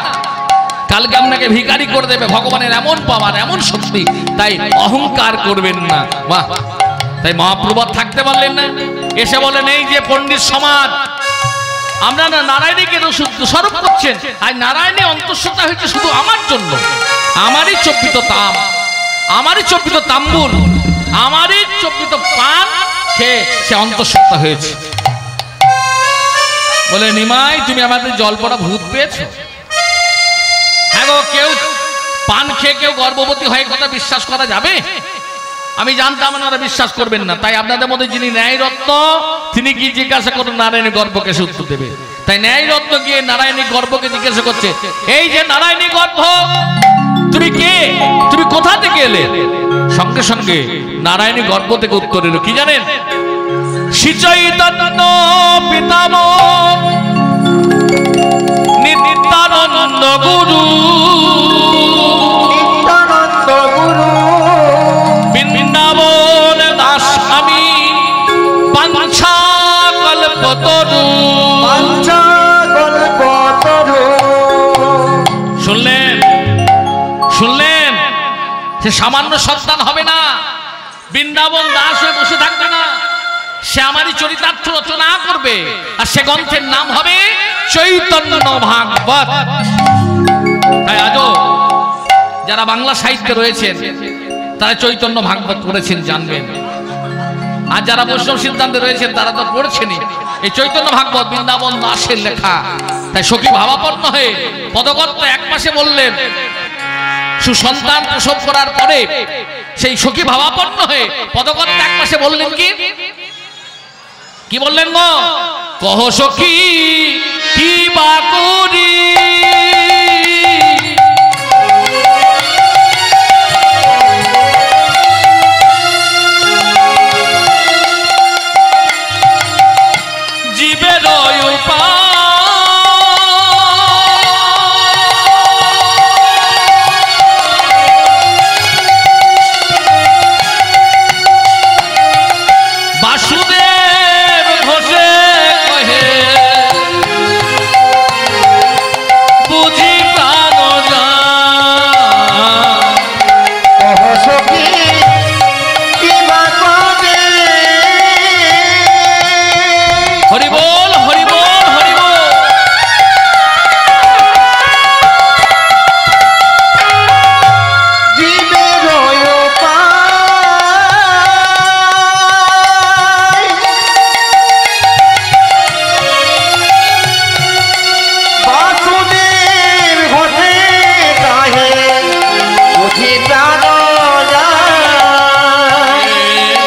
কালকে আপনাকে ভিখারি করে দেবে। ভগবানের এমন পাওয়ার, এমন শক্তি, তাই অহংকার করবেন না। বাহ, তাই মহাপ্রভু থাকতে পারলেন না, এসে বলেন এই যে পণ্ডিত সমাজ, আমরা না নারায়ণীকে দোষারোপ করছেন, আর নারায়ণী অন্তঃসত্ত্বা হয়েছে শুধু আমার জন্য। আমারই চর্পিত তাম, আমারই চর্পিত তাম্বুল, আমারই চর্পিত পান খেয়ে সে অন্তঃসত্ত্বা হয়েছে। বলে নিমাই, তুমি আমাদের জল পড়া ভূত পেয়েছো? হ্যাঁ গো, কেউ পান খেয়ে কেউ গর্ভবতী হয়ে কথা বিশ্বাস করা যাবে? আমি জানতাম আপনারা বিশ্বাস করবেন না, তাই আপনাদের মধ্যে যিনি ন্যায় রত্ন তিনি কি জিজ্ঞাসা করুন, নারায়ণী গর্ভকে সে উত্তর দেবে। তাই ন্যায় রত্ন গিয়ে নারায়ণী গর্ভকে জিজ্ঞাসা করছে, এই যে নারায়ণী গর্ভ, তুমি কে, তুমি কোথা থেকে এলে? সঙ্গে সঙ্গে নারায়ণী গর্ভ থেকে উত্তর এলো, কি জানেন? শ্রী চৈতন্য পিতামহ নিত্যানন্দ গুরু, নিত্যানন্দ গুরু বৃন্দাবন দাস আমি বাঞ্ছা কল্পতরু। বাঞ্ছা কল্পতরু। শুনলেন, শুনলেন, সে সামান্য সন্তান হবে না, বৃন্দাবন দাস হয়ে বসে থাকবে না, সে আমারই চরিতার্থ রচনা করবে, আর সে গ্রন্থের নাম হবে চৈতন্য ভাগবত। তাই আজও যারা বাংলা সাহিত্যে রয়েছেন তারা চৈতন্য ভাগবত পড়েছেন, জানবেন। আর যারা বৈষ্ণব সিদ্ধান্তে রয়েছেন তারা তো পড়ছেনই। এই চৈতন্য ভাগবত বৃন্দাবন দাসের লেখা। তাই সখী ভাবাপন্ন হয়ে পদকর্তা এক পাশে বললেন, সুসন্তান প্রসব করার পরে সেই সখী ভাবাপন্ন হয়ে পদকর্তা এক পাশে বললেন, কি বললেন গো? কহ সখী কি বা করি, জীবের উপায় বাসুদেব ঘোষে কহে বুঝি প্রাণ কহ সখী কি বা কবে। হরি বল, হরি বল, হরি বল। জীবের উপায় বাসুদেব ঘটে তাহে বুঝি প্রাণ যায়।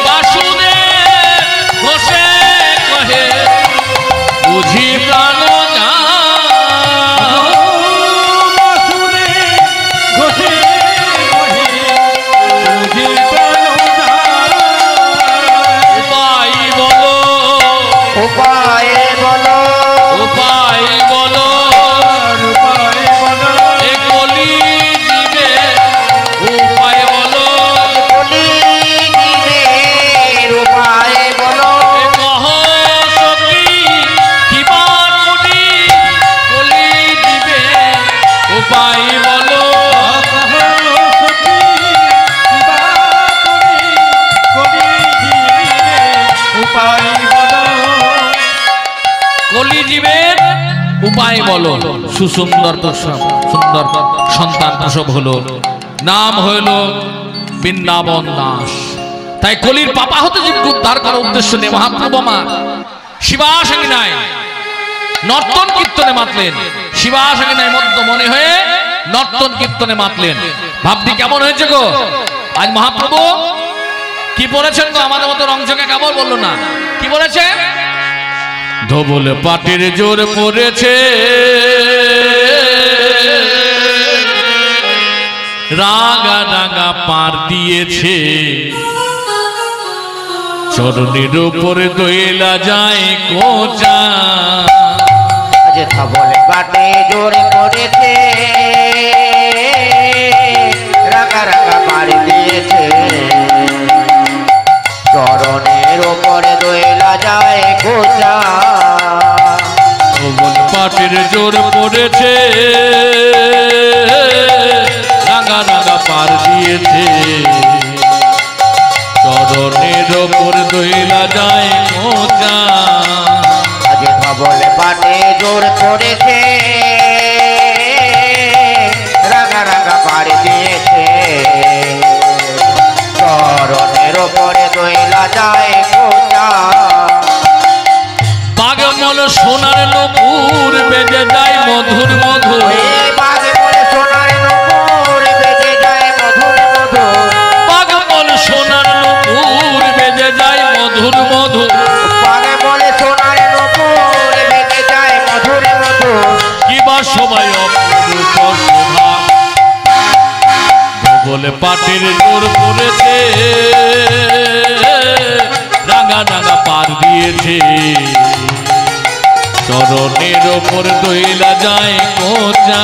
বাসুদেব ঘোষে কহে বুঝি প্রাণ উপায় বলো, উপায় বলো, উপায় বলো, এ কলি জীবে উপায় বলো, বলি জীবের উপায় বলো। এ কহ সখী কিবা করি, কলি জীবে উপায় বলো। কলি জীবের উপায় বলো। সুসুন্দর প্রসব, সুন্দর সন্তান প্রসব হলো, নাম হইল বৃন্দাবন দাস। তাই কলির পাপা হতে জীবকে উদ্ধার করার উদ্দেশ্য নিয়ে মহাপ্রভু আমার শিবাসঙ্গিনায় নর্তন কীর্তনে মাতলেন। শিবাসঙ্গিনায় মধ্য মনে হয়ে নর্তন কীর্তনে মাতলেন। ভাবটি কেমন হয়েছে গো? আজ মহাপ্রভু কি বলেছেন গো? আমাদের মতো রংচকে কেবল বললো না, কি বলেছে? ধবল পাটির জোর পড়েছে, রাঙা রাঙা পার দিয়েছে, চরণের উপরে দইলা যায় কোচা। আজ ধবল পাটে জোরে পড়েছে, রাগা রাগা পাড়ি দিয়েছে, চরণের ওপরে দোয়েলা যায় গোচা। ধবল পাটির জোর পড়েছে, রাঙা রাঙা পার দিয়েছে, চরণের ওপর দইলা যায় কোচা। আজ ধবল পাটে জোর পড়েছে, রাগা রাগা পাড়ি দিয়েছে, চরণের ওপরে দোয়েলা যায় গোচা। বাগমল সোনার নপুর বেজে যায় মধুর মধুর, সোনার নূপুর বেজে যায় মধুর মধুর। বাগমল সোনার বলে পাটের জোর পড়েছে রাঙা রাঙা পার দিয়েছে চরণের ওপর দইলা যায় কোচা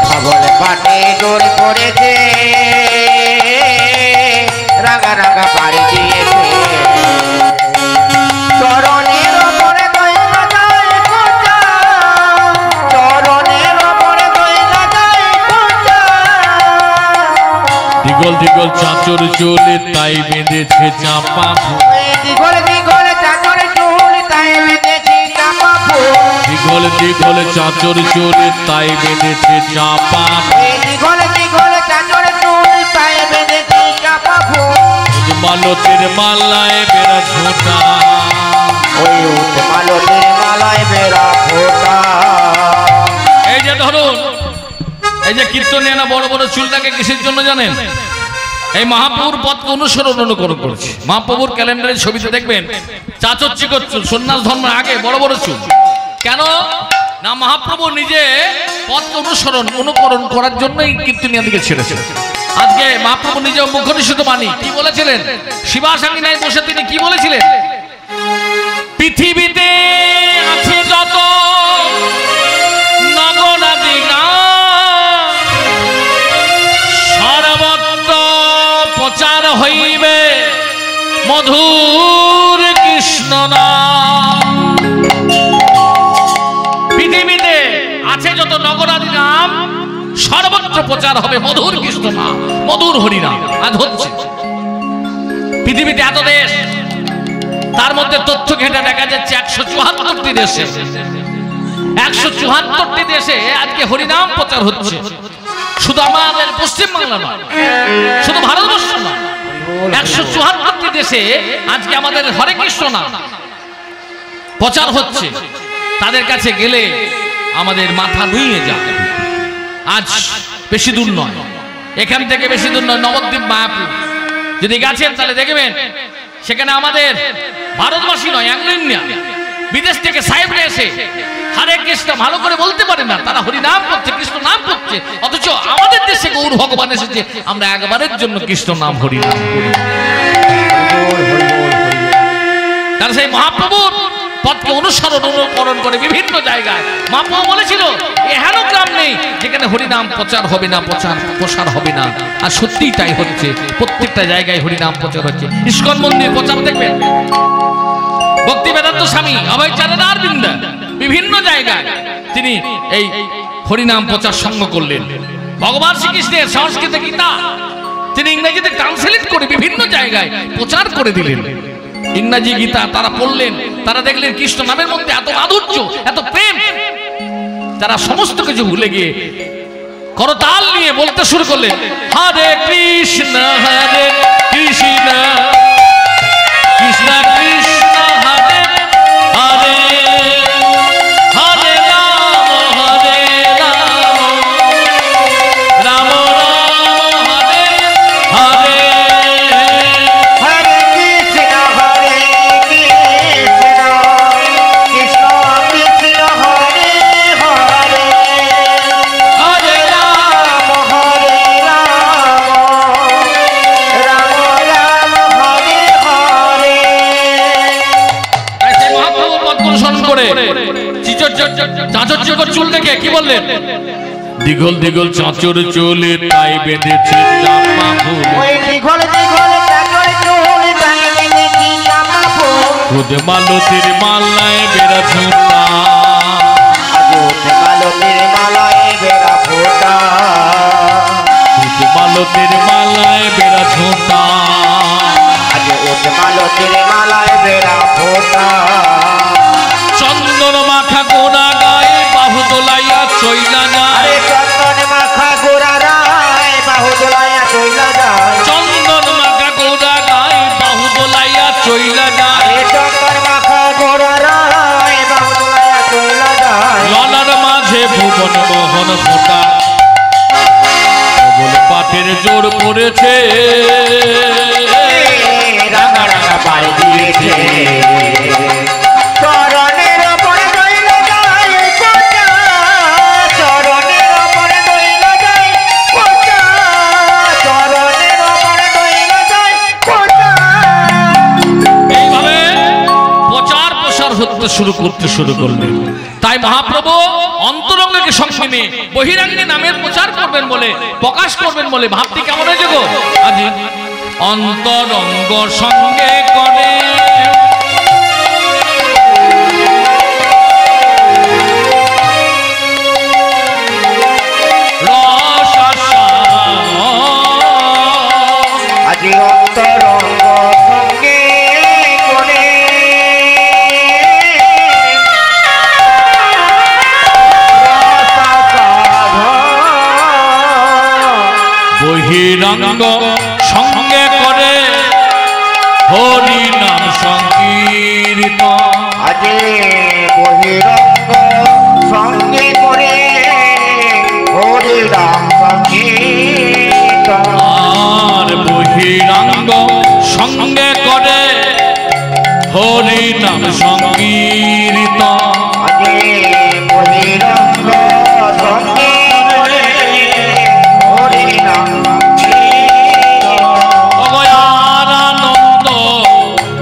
ধবল পাটে জোর পড়েছে রাঙা রাঙা পাড়ি দিয়েছে চরণের ওপরে দইলা যায় কোচা চরণের ওপরে দইলা যায় কোচা দিগল দিগল চাঁচর চলে তাই বেঁধেছে চাপা দিগল দিগল চাঁচর চুল তাই বেঁধেছে চাপা ফুল দিগল দিগল চাঁচর চলে তাই বেঁধেছে চাপা দিগল দিগল চাঁচর চুল তাই বেঁধেছে চাপা ফুল মালতের মালায় বেড়া ঝোটা ওই মালতের মালায় বেড়া ফোটা এই যে ধরুন এই যে কীর্তনে না বড় বড় চুলটাকে কিসের জন্য জানেন এই মহাপ্রভুর পথকে অনুকরণ করছে মহাপ্রভুর ক্যালেন্ডারের ছবিতে দেখবেন চাচর চিকর চুল সন্ন্যাস ধর্মের আগে বড় বড় চুল কেন না মহাপ্রভু নিজে পথকে অনুকরণ করার জন্যই কীর্তনিয়া দিকে ছেড়েছে আজকে মহাপ্রভু নিজে মুখনিষিদ্ধ বাণী কি বলেছিলেন শিবাসাঙ্গিনায় বসে তিনি কি বলেছিলেন পৃথিবীতে আছে যত নগরাদি সর্বত্র প্রচার হইবে মধুর কৃষ্ণ নাম পৃথিবীতে আছে যত নগরাদি নাম সর্বত্র প্রচার হবে মধুর কৃষ্ণ নাম মধুর হরিনাম আজ হচ্ছে পৃথিবীতে এত দেশ তার মধ্যে তথ্য ঘেঁটে দেখা যাচ্ছে 174টি দেশে 174টি দেশে আজকে হরিনাম প্রচার হচ্ছে শুধু আমাদের পশ্চিমবাংলা নয় শুধু ভারতবর্ষ নয় 174টি দেশে আজকে আমাদের হরে কৃষ্ণ নাম প্রচার হচ্ছে তাদের কাছে গেলে আমাদের মাথা নুয়ে যায় আজ বেশি দূর নয় এখান থেকে বেশি দূর নয় নবদ্বীপ মায়াপুর যদি গেছেন তাহলে দেখবেন সেখানে আমাদের ভারতবাসী নয় অ্যাংলো ইন্ডিয়া বিদেশ থেকে সাহেবরা এসে হরে কৃষ্ণ ভালো করে বলতে পারে না তারা হরি নাম করছে কৃষ্ণ নাম করছে অথচ আমাদের দেশে গৌর ভগবান এসেছে আমরা একবারের জন্য কৃষ্ণ নাম হরি নাম করি কারণ সেই মহাপ্রভুর পথকে অনুকরণ করে বিভিন্ন জায়গায় মহাপ্রভু বলেছিল এহেন গ্রাম নেই যেখানে হরিনাম প্রচার হবে না প্রসার হবে না আর সত্যিই তাই হচ্ছে প্রত্যেকটা জায়গায় হরিনাম প্রচার হচ্ছে ইস্কন মন্দির প্রচার দেখবেন ভক্তি বেদান্ত স্বামী অভয় চারণার বৃন্দা বিভিন্ন জায়গায় তিনি এই হরিনাম প্রচার সঙ্গ করলেন ভগবান শ্রীকৃষ্ণের সংস্কৃত গীতা তিনি ইংরেজিতে ট্রান্সলেট করে বিভিন্ন জায়গায় প্রচার করে দিলেন ইংরেজি গীতা তারা পড়লেন তারা দেখলেন কৃষ্ণ নামের মধ্যে এত মাধুর্য এত প্রেম তারা সমস্ত কিছু ভুলে গিয়ে করতাল নিয়ে বলতে শুরু করলেন হরে কৃষ্ণ কৃষ্ণ কৃষ্ণ হরে হরে হরে রাম রাম রাম হরে হরে হরে কৃষ্ণ কৃষ্ণ কৃষ্ণ হরে হরে হরে রাম রাম রাম হরে হরে তাই সেই মহাপ্রভুর পথ অনুসরণ করে চাঁচর চিকর চুল দেখে কি বললেন দিগল দিগল চাঁচর চলে তাই বেঁধেছে চাপা ফুল ওই দিগল দিগল চাঁচর চুল তাই বেঁধেছে চাপা ফুল খুদ মালতির মালায় বেড়া ঝুঁটা আজ ওঠে মালতের মালায় বেড়া ফোটা খুদ মালতির মালায় বেড়া ঝুঁটা আজ ওঠে মালতের মালায় বেড়া ফোটা চন্দন মাখা গোনা গায়ে বাহু দোলাইয়া চইলা যায় আরে চন্দন মাখা গোরা রায় বাহু দোলাইয়া চইলা যায় চন্দন মাখা গোনা গায়ে বাহু দোলাইয়া চইলা যায় আরে চন্দন মাখা গোরা রায় বাহু দোলাইয়া চইলা যায় ললার মাঝে ভুবন মোহন ফোটা বলে পাটের জোর পড়েছে রাঙা রাঙা পাড়ি দিয়েছে চরণের ওপরে দইলা যায় কোচা চরণের ওপরে দইলা যায় কোচা করতে শুরু করলেন। তাই মহাপ্রভু অন্তরঙ্গকে সঙ্গে নিয়ে বহিরাঙ্গে নামের প্রচার করবেন বলে, প্রকাশ করবেন বলে ভাবটি কেমন হয়েছে গো? আজি অন্তরঙ্গ সঙ্গে করে আজি অন্তরঙ্গ সঙ্গে করে বহিরাঙ্গ সঙ্গে করে হরি নাম সংকীর্তন। আজি বহিরঙ্গ সঙ্গে করে হরি রাম সংকীর্তন। আর বহিরাঙ্গ সঙ্গে করে হরি নাম সংকীর্তন। আজি বহিরঙ্গ সঙ্গে করে হরি রাম সংকীর্তন। আনন্দ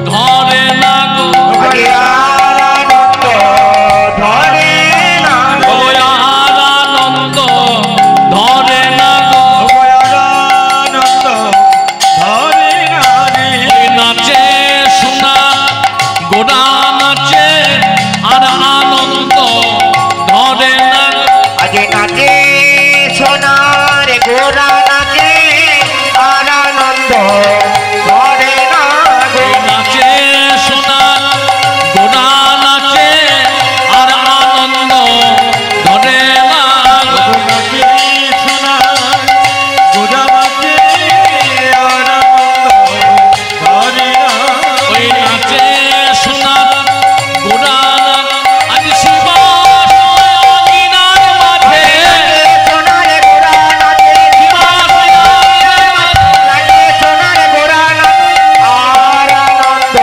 ধরে না গো, আজি আনন্দ ধরে না গো। আনন্দ ধরে না গো, আনন্দ ধরে না রে। ওই নাচে শোনা গোড়া নাচে আর আনন্দ ধরে না গো। আগে নাচে সোনার গোরা নাচে আর আনন্দ ধরে না গো। ওই নাচে শোনা গোড়া নাচে আর আনন্দ ধরে না গো। নাচে সোনার গোরা নাচে আর আনন্দ ধরে না। ওই নাচে শোনা গোড়া আজ শিব মাঠে সোনার গোরা নাচে নাচে সোনার গোরা নাচে আর আনন্দ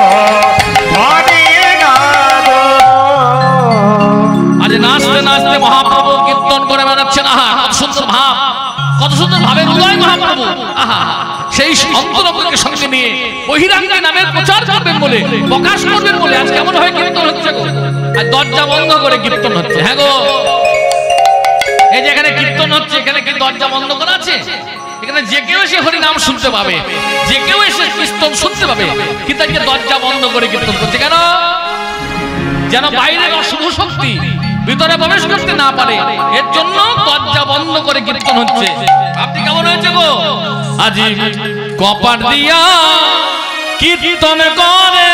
ধরে না গো। আজ নাচতে নাচতে মহাপ্রভু কীর্তন করে বেড়াচ্ছেন। আহা কত সুন্দর ভাব, কত সুন্দর ভাবে হৃদয় মহাপ্রভু। আহা সেই অন্তরঙ্গকে সঙ্গে নিয়ে বহিরাঙ্গে নামের প্রচার করবেন বলে, প্রকাশ করবেন বলে আজ কেমন হয় কীর্তন হচ্ছে গো। আর দরজা বন্ধ করে কীর্তন হচ্ছে। হ্যাঁ গো, এই যে এখানে কীর্তন হচ্ছে, এখানে কি দরজা বন্ধ করা আছে? এখানে যে কেউ এসে হরি নাম শুনতে পাবে, যে কেউ এসে কীর্তন শুনতে পাবে, কিন্তু আজকে দরজা বন্ধ করে কীর্তন করছে কেন? যেন বাইরের অশুভ শক্তি ভিতরে প্রবেশ করতে না পারে, এর জন্য দরজা বন্ধ করে কীর্তন হচ্ছে। আপনি কেমন হয়েছে গো? আজি কপাট দিয়া কীর্তন করে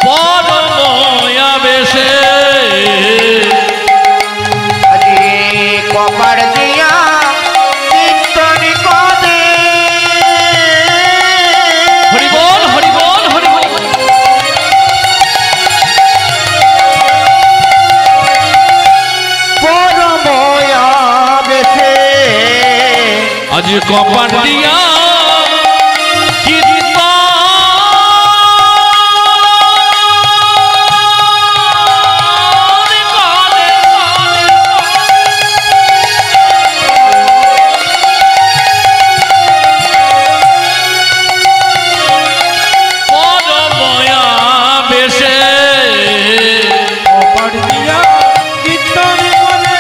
পরময়া বেশে আজি কপার দিয়া কীর্তন করে হরি বল হরি বল হরি বল। পরময়া বেশে আজ কপাট দিয়া কীর্তন করে। পরময়া বেশে কপার দিয়া কীর্তন করে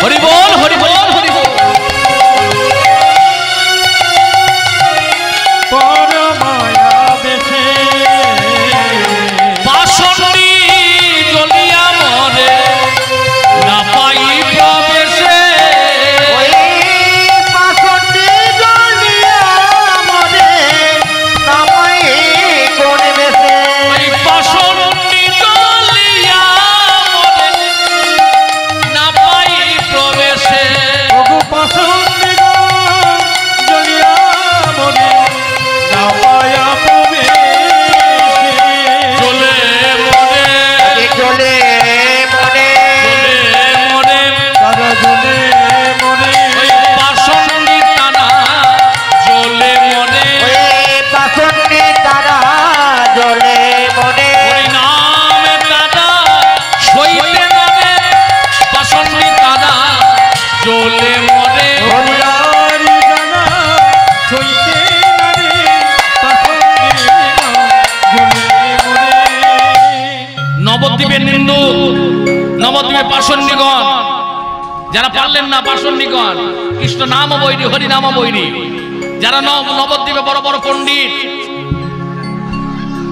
হরি বল হরি বল হরি বল। হিন্দু নবদ্বীপে পাষণ্ডিগণ, যারা পারলেন না পাষণ্ডিগণ, কৃষ্ণ নাম বৈরী, হরি নাম বৈরী, যারা নবদ্বীপে বড় বড় পণ্ডিত,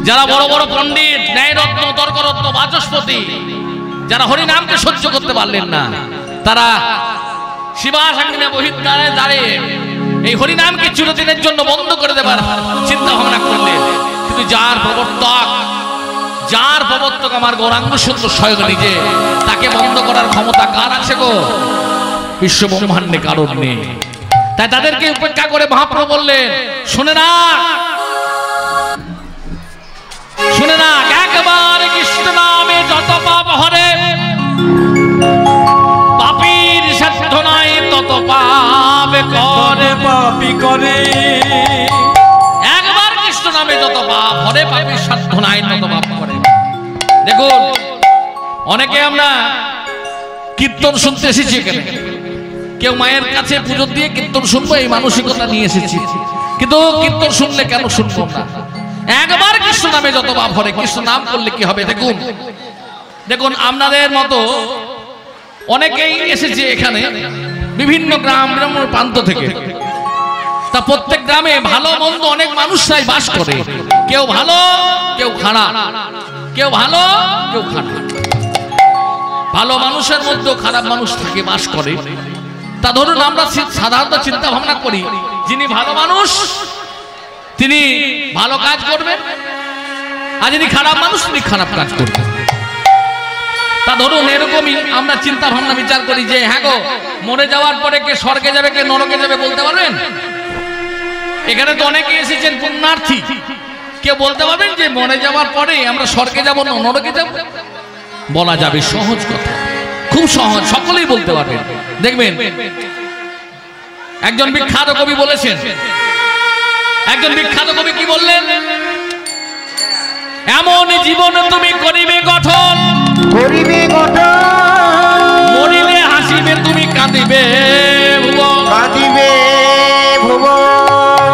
যারা বড় বড় পণ্ডিত, ন্যায়রত্ন, তর্করত্ন, বাচস্পতি, যারা হরি নামকে সহ্য করতে পারলেন না, তারা শিবাসাঙ্গিনে বহির্দ্বারে দাঁড়িয়ে এই হরি নামকে চিরদিনের জন্য বন্ধ করে দেবার চিন্তা ভাবনা করলেন। কিন্তু যার প্রবর্তক আমার গৌরাঙ্গ সুন্দর স্বয়ং নিজে, তাকে বন্ধ করার ক্ষমতা কার আছে গো? বিশ্ব ব্রহ্মাণ্ডে কারণ নেই। তাই তাদেরকে উপেক্ষা করে মহাপ্রভু বললেন, শুনে না একবার কৃষ্ণ নামে যত পাপ হরে, পাপীর সাধ্য নাই তত পাপ করে, পাপি করে। একবার কৃষ্ণ নামে যত পাপ হরে, পাপীর সাধ্য নাই তত পাপ করে। দেখুন, অনেকে আমরা কীর্তন শুনতে এসেছি এখানে, কেউ মায়ের কাছে পুজো দিয়ে কীর্তন শুনবো এই মানসিকতা নিয়ে এসেছি। কিন্তু কীর্তন শুনলে কেন শুনবো না? একবার কৃষ্ণ নামে যত পাপ হরে, কৃষ্ণ নাম করলে কি হবে? দেখুন আপনাদের মতো অনেকেই এসেছে এখানে বিভিন্ন গ্রাম প্রান্ত থেকে। তা প্রত্যেক গ্রামে ভালো মন্দ অনেক মানুষরাই বাস করে, কেউ ভালো কেউ খারাপ, কেউ ভালো কেউ খারাপ। ভালো মানুষের মধ্যে খারাপ মানুষ থাকে, বাস করে। তা ধরুন আমরা সাধারণত চিন্তা ভাবনা করি, যিনি ভালো মানুষ তিনি ভালো কাজ করবেন, আর যিনি খারাপ মানুষ তিনি খারাপ কাজ করবেন। তা ধরুন এরকমই আমরা চিন্তা ভাবনা বিচার করি যে হ্যাঁ গো, মরে যাওয়ার পরে কে স্বর্গে যাবে কে নরকে যাবে বলতে পারবেন? এখানে তো অনেকে এসেছেন পুণ্যার্থী, কেউ বলতে পারবেন যে মরে যাওয়ার পরে আমরা স্বর্গে যাব না নরকে যাব? বলা যাবে, সহজ কথা, খুব সহজ, সকলেই বলতে পারবেন। দেখবেন একজন বিখ্যাত কবি বলেছেন, একজন বিখ্যাত কবি কি বললেন? এমন জীবন তুমি করিবে গঠন, মরিলে হাসিবে তুমি কাঁদিবে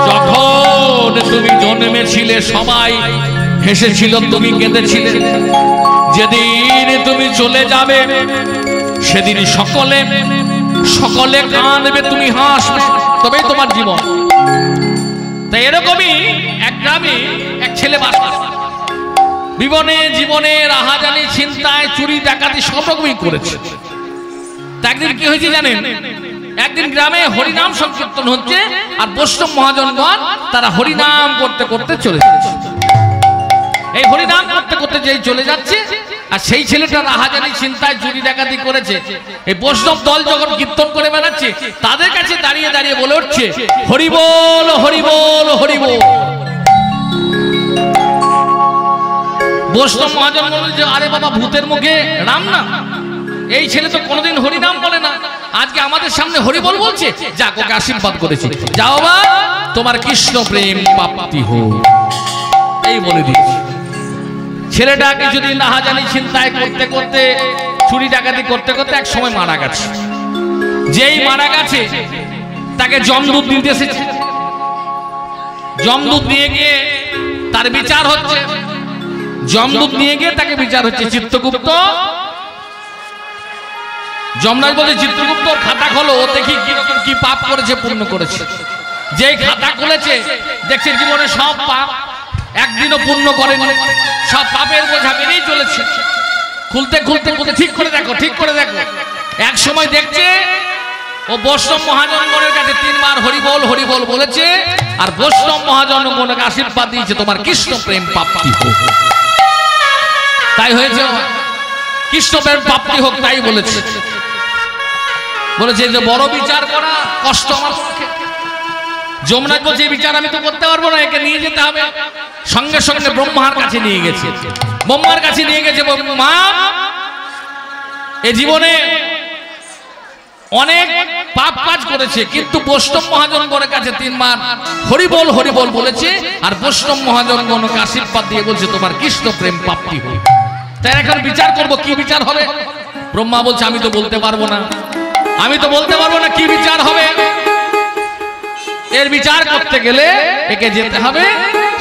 যখন তুমি জন্মেছিলে সবাই হেসেছিল তুমি কেঁদেছিলে, যেদিন তুমি চলে যাবে সেদিন সকলে কাঁদবে তুমি হাসবে, তবেই তোমার জীবন। তাই এরকমই এক গ্রামে এক ছেলে বাস করে, জীবনে রাহাজানি, ছিনতাই, চুরি, ডাকাতি সব রকমই করেছে। একদিন কি হয়েছে জানেন? একদিন গ্রামে হরিনাম সংকীর্তন হচ্ছে, আর বৈষ্ণব মহাজনগণ তারা হরিনাম করতে করতে চলে যাচ্ছে। এই হরিনাম করতে করতে যেই চলে যাচ্ছে, আর সেই ছেলেটা রাহাজানি, ছিনতাই, চুরি, ডাকাতি করেছে, এই বৈষ্ণব দল যখন কীর্তন করে বেড়াচ্ছে, তাদের কাছে দাঁড়িয়ে দাঁড়িয়ে বলে উঠছে, হরি বল হরি বল হরি বল। বৈষ্ণব মহাজন বলল যে আরে বাবা, ভূতের মুখে রাম না, এই ছেলে তো কোনোদিন হরিনাম বলে না, আজকে আমাদের সামনে হরি বল বলছে, যাক ওকে আশীর্বাদ করেছি, যাও বাবা তোমার কৃষ্ণ প্রেম প্রাপ্তি হোক, এই বলে দিয়েছে। ছেলেটা কিছুদিন রাহাজানি, ছিনতাই করতে করতে, চুরি ডাকাতি করতে করতে এক সময় মারা গেছে। যেই মারা গেছে তাকে যমদূত নিতে এসেছে। যমদূত নিয়ে গিয়ে তার বিচার হচ্ছে, যমদূত নিয়ে গিয়ে তাকে বিচার হচ্ছে। চিত্রগুপ্ত, যমরাজ বলে চিত্রগুপ্ত খাতা খোলো, দেখি কিরকম কি পাপ করেছে পুণ্য করেছে। যেই খাতা খুলেছে দেখছে জীবনে সব পাপ, একদিনও পুণ্য করেনি, সব পাপের বোঝা বেরিয়ে চলেছে। খুলতে খুলতে খুলতে ঠিক করে দেখো, ঠিক করে দেখো, এক সময় দেখছে ও বৈষ্ণব মহাজনগণের কাছে 3 বার হরিবল হরিবল বলেছে, আর বৈষ্ণব মহাজনগণকে আশীর্বাদ দিয়েছে তোমার কৃষ্ণ প্রেম প্রাপ্তি হোক। তাই হয়েছে, কৃষ্ণ প্রেম প্রাপ্তি হোক, তাই বলেছে। বলেছে যে বড় বিচার করা কষ্ট আমার পক্ষে। যমরাজ বলছে এই বিচার আমি তো করতে পারবো না, একে নিয়ে যেতে হবে। সঙ্গে সঙ্গে ব্রহ্মার কাছে নিয়ে গেছে। ব্রহ্মার কাছে নিয়ে গেছে, মা এ জীবনে অনেক পাপ কাজ করেছে, কিন্তু বৈষ্ণব মহাজনগণের কাছে 3 বার হরিবল হরিবল বলেছে, আর বৈষ্ণব মহাজনগণকে আশীর্বাদ দিয়ে বলছে তোমার কৃষ্ণ প্রেম প্রাপ্তি হোক। তাই এখন বিচার করব, কি বিচার হবে? ব্রহ্মা বলছে আমি তো বলতে পারবো না, আমি তো বলতে পারবো না কি বিচার হবে। এর বিচার করতে গেলে একে যেতে হবে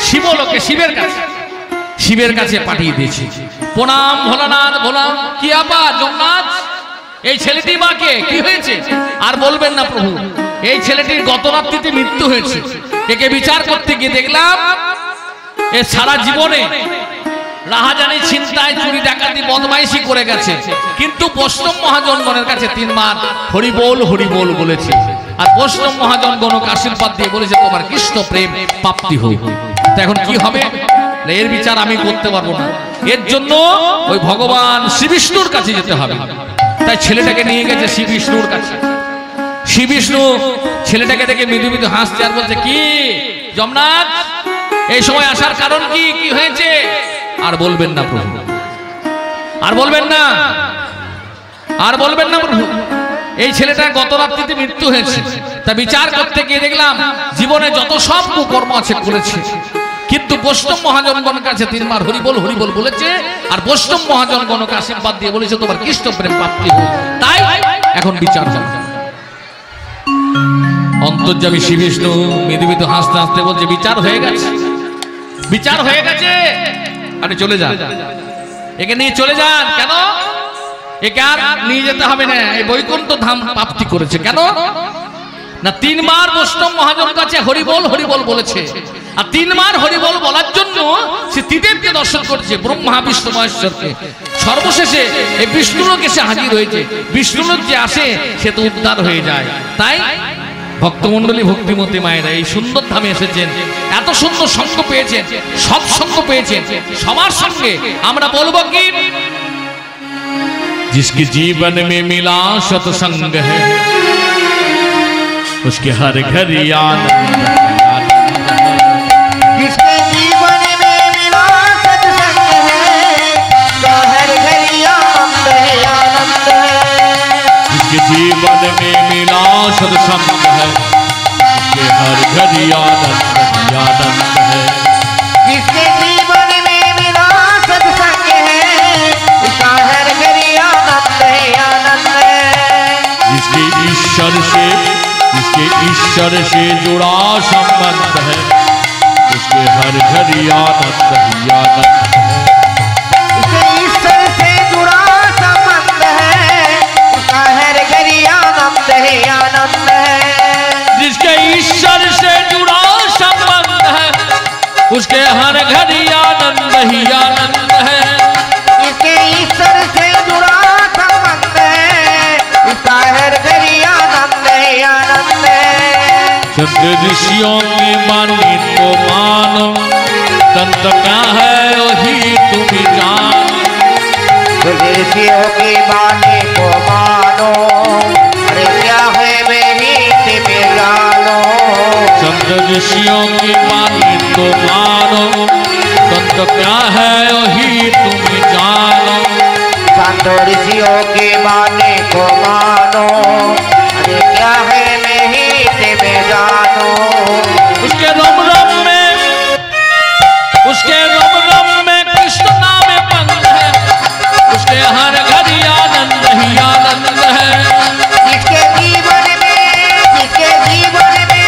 শিবলোকে, শিবের কাছে। শিবের কাছে পাঠিয়ে দিয়েছি। প্রণাম ভোলানাথ ভোলা। কি আপা জগন্নাথ, এই ছেলেটি মাকে কি হয়েছে? আর বলবেন না প্রভু, এই ছেলেটির গত রাত্রিতে মৃত্যু হয়েছে। একে বিচার করতে গিয়ে দেখলাম এ সারা জীবনে রাহাজানি, ছিনতাই, চুরি, ডাকাতি, বদমাইশি করে গেছে, কিন্তু বৈষ্ণব মহাজনগণের কাছে 3 বার হরিবোল হরিবোল বলেছে। আর বৈষ্ণব মহাজনগণ আশীর্বাদ দিয়ে বলেছে তোমার কৃষ্ণ প্রেম প্রাপ্তি হোক। তো এখন কি হবে? এর বিচার আমি করতে পারবো না, এর জন্য ওই ভগবান শ্রী বিষ্ণুর কাছে যেতে হবে। তাই ছেলেটাকে নিয়ে গেছে শ্রী বিষ্ণুর কাছে। শ্রী বিষ্ণু ছেলেটাকে দেখে মৃদু মৃদু হাসছে আর বলছে, কি যমনাথ, এই সময় আসার কারণ কি? কি হয়েছে? আর বলবেন না প্রভু, আর বলবেন না, আর বলবেন না প্রভু। এই ছেলেটার গত রাত্রিতে মৃত্যু হয়েছে। তা বিচার করতে গিয়ে দেখলাম জীবনে যত সব কুকর্ম আছে করেছে, কিন্তু বৈষ্ণব মহাজনগণের কাছে 3 বার হরিবোল হরিবোল বলেছে। আর বৈষ্ণব মহাজনগণকে আশীর্বাদ দিয়ে বলেছে তোমার কৃষ্ণ প্রেম প্রাপ্তি হোক। তাই এখন বিচার হবে। অন্তর্যামী শ্রী বিষ্ণু মৃদু মৃদু হাসতে হাসতে বলছে, বিচার হয়ে গেছে, বিচার হয়ে গেছে। আরে চলে যান, একে নিয়ে চলে যান। কেন? একে আর নিয়ে যেতে হবে না, এই বৈকুণ্ঠ ধাম প্রাপ্তি করেছে। কেন না? 3 বার বৈষ্ণব মহাজন কাছে হরিবোল হরিবোল বলেছে। আর 3 বার হরিবোল বলার জন্য সে ত্রিদেবকে দর্শন করছে, ব্রহ্মা বিষ্ণু মহেশ্বরকে। সর্বশেষে এই বিষ্ণুলোক এসে হাজির হয়েছে। বিষ্ণুলোক যে আসে সে তো উদ্ধার হয়ে যায়। তাই ভক্তমণ্ডলী, ভক্তিমতী মায়েরা এই সুন্দর ধামে এসেছেন, এত সুন্দর সঙ্গ পেয়েছেন, সৎসঙ্গ পেয়েছেন। সবার সঙ্গে আমরা বলবো কি, जिसके जीवन में मिला सत्संग है उसके हर घर आनंद है। जिसके जीवन में मिला सत्संग है तो हर घर आनंद है, आनंद है। जिसके जीवन में मिला सत्संग है उसके हर घर आनंद ही आनंद है। जिसके जीवन में मिला सत्संग है उसका हर घर आनंद है, आनंद है। जिसके ईश्वर से जुड़ा संबंध है उसके हर घर आनंद ही आनंद है। जिसके ईश्वर से जुड़ा संबंध है उसका हर घर आनंद है, आनंद है। जिसके ईश्वर से जुड़ा संबंध है उसके हर घर आनंद ही आनंद है। जिसके ईश्वर से जुड़ा संबंध है उसका हर घर आनंद है, आनंद है। संत ऋषियों की वाणी को मानो, संत क्या है वही तुम जानो। ऋषियों की वाणी को मानो, अरे क्या है वही तुम जानो। संत ऋषियों की वाणी को मानो, संत क्या है वही तुम जानो। संत ऋषियों की वाणी को मानो, अरे क्या है वही तुम जानो। उसके रम रम में, उसके रम रम में कृष्ण नाम बंद है, उसके हर घर आनंद ही आनंद है। जिसके जीवन में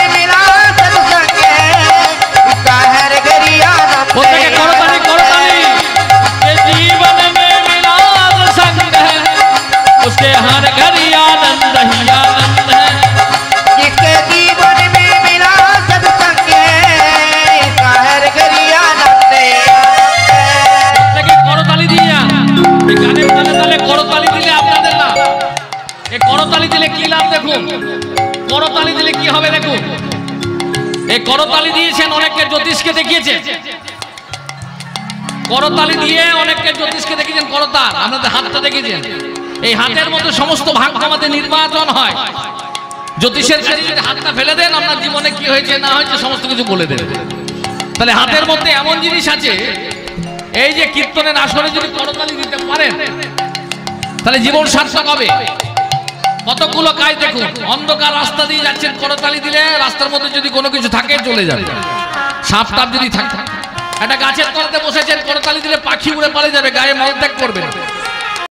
मिला सत्संग है उसका हर घर आनंद बोलते है, कि करो ताली, करो ताली। उसके जीवन में मिला संग है उसके हर घर आनंद ही आनंद है। जिसके जीवन में मिला सत्संग है उसका हर घर आनंद है। দেখে করতালি দিয়া এই গানের তালে তালে করতালি দিলে আপনাদের না, এই করতালি দিলে কি লাভ দেখুন, করতালি দিলে কি হবে দেখুন। এই করতালি দিয়েছেন অনেককে জ্যোতিষকে দেখিয়েছেন, করতালি দিয়ে অনেককে জ্যোতিষকে দেখিয়েছেন। করতাল আপনাদের হাতটা দেখিয়েছেন, এই হাতের মধ্যে সমস্ত ভাগ্য আমাদের নির্বাচন হয়। জ্যোতিষের কাছে যদি হাতটা ফেলে দেন আপনার জীবনে কি হয়েছে না হয়েছে সমস্ত কিছু বলে দেবে। তাহলে হাতের মধ্যে এমন জিনিস আছে, এই যে কীর্তনের আসরে যদি করতালি দিতে পারেন তাহলে জীবন সার্থক হবে। কতগুলো কাজ দেখুন, অন্ধকার রাস্তা দিয়ে যাচ্ছেন, করতালি দিলে রাস্তার মধ্যে যদি কোনো কিছু থাকে চলে যাবে। সাপ টাপ যদি থাকে, একটা গাছের তলাতে বসেছেন, করতালি দিলে পাখি উড়ে পালিয়ে যাবে, গায়ে মলত্যাগ করবে না।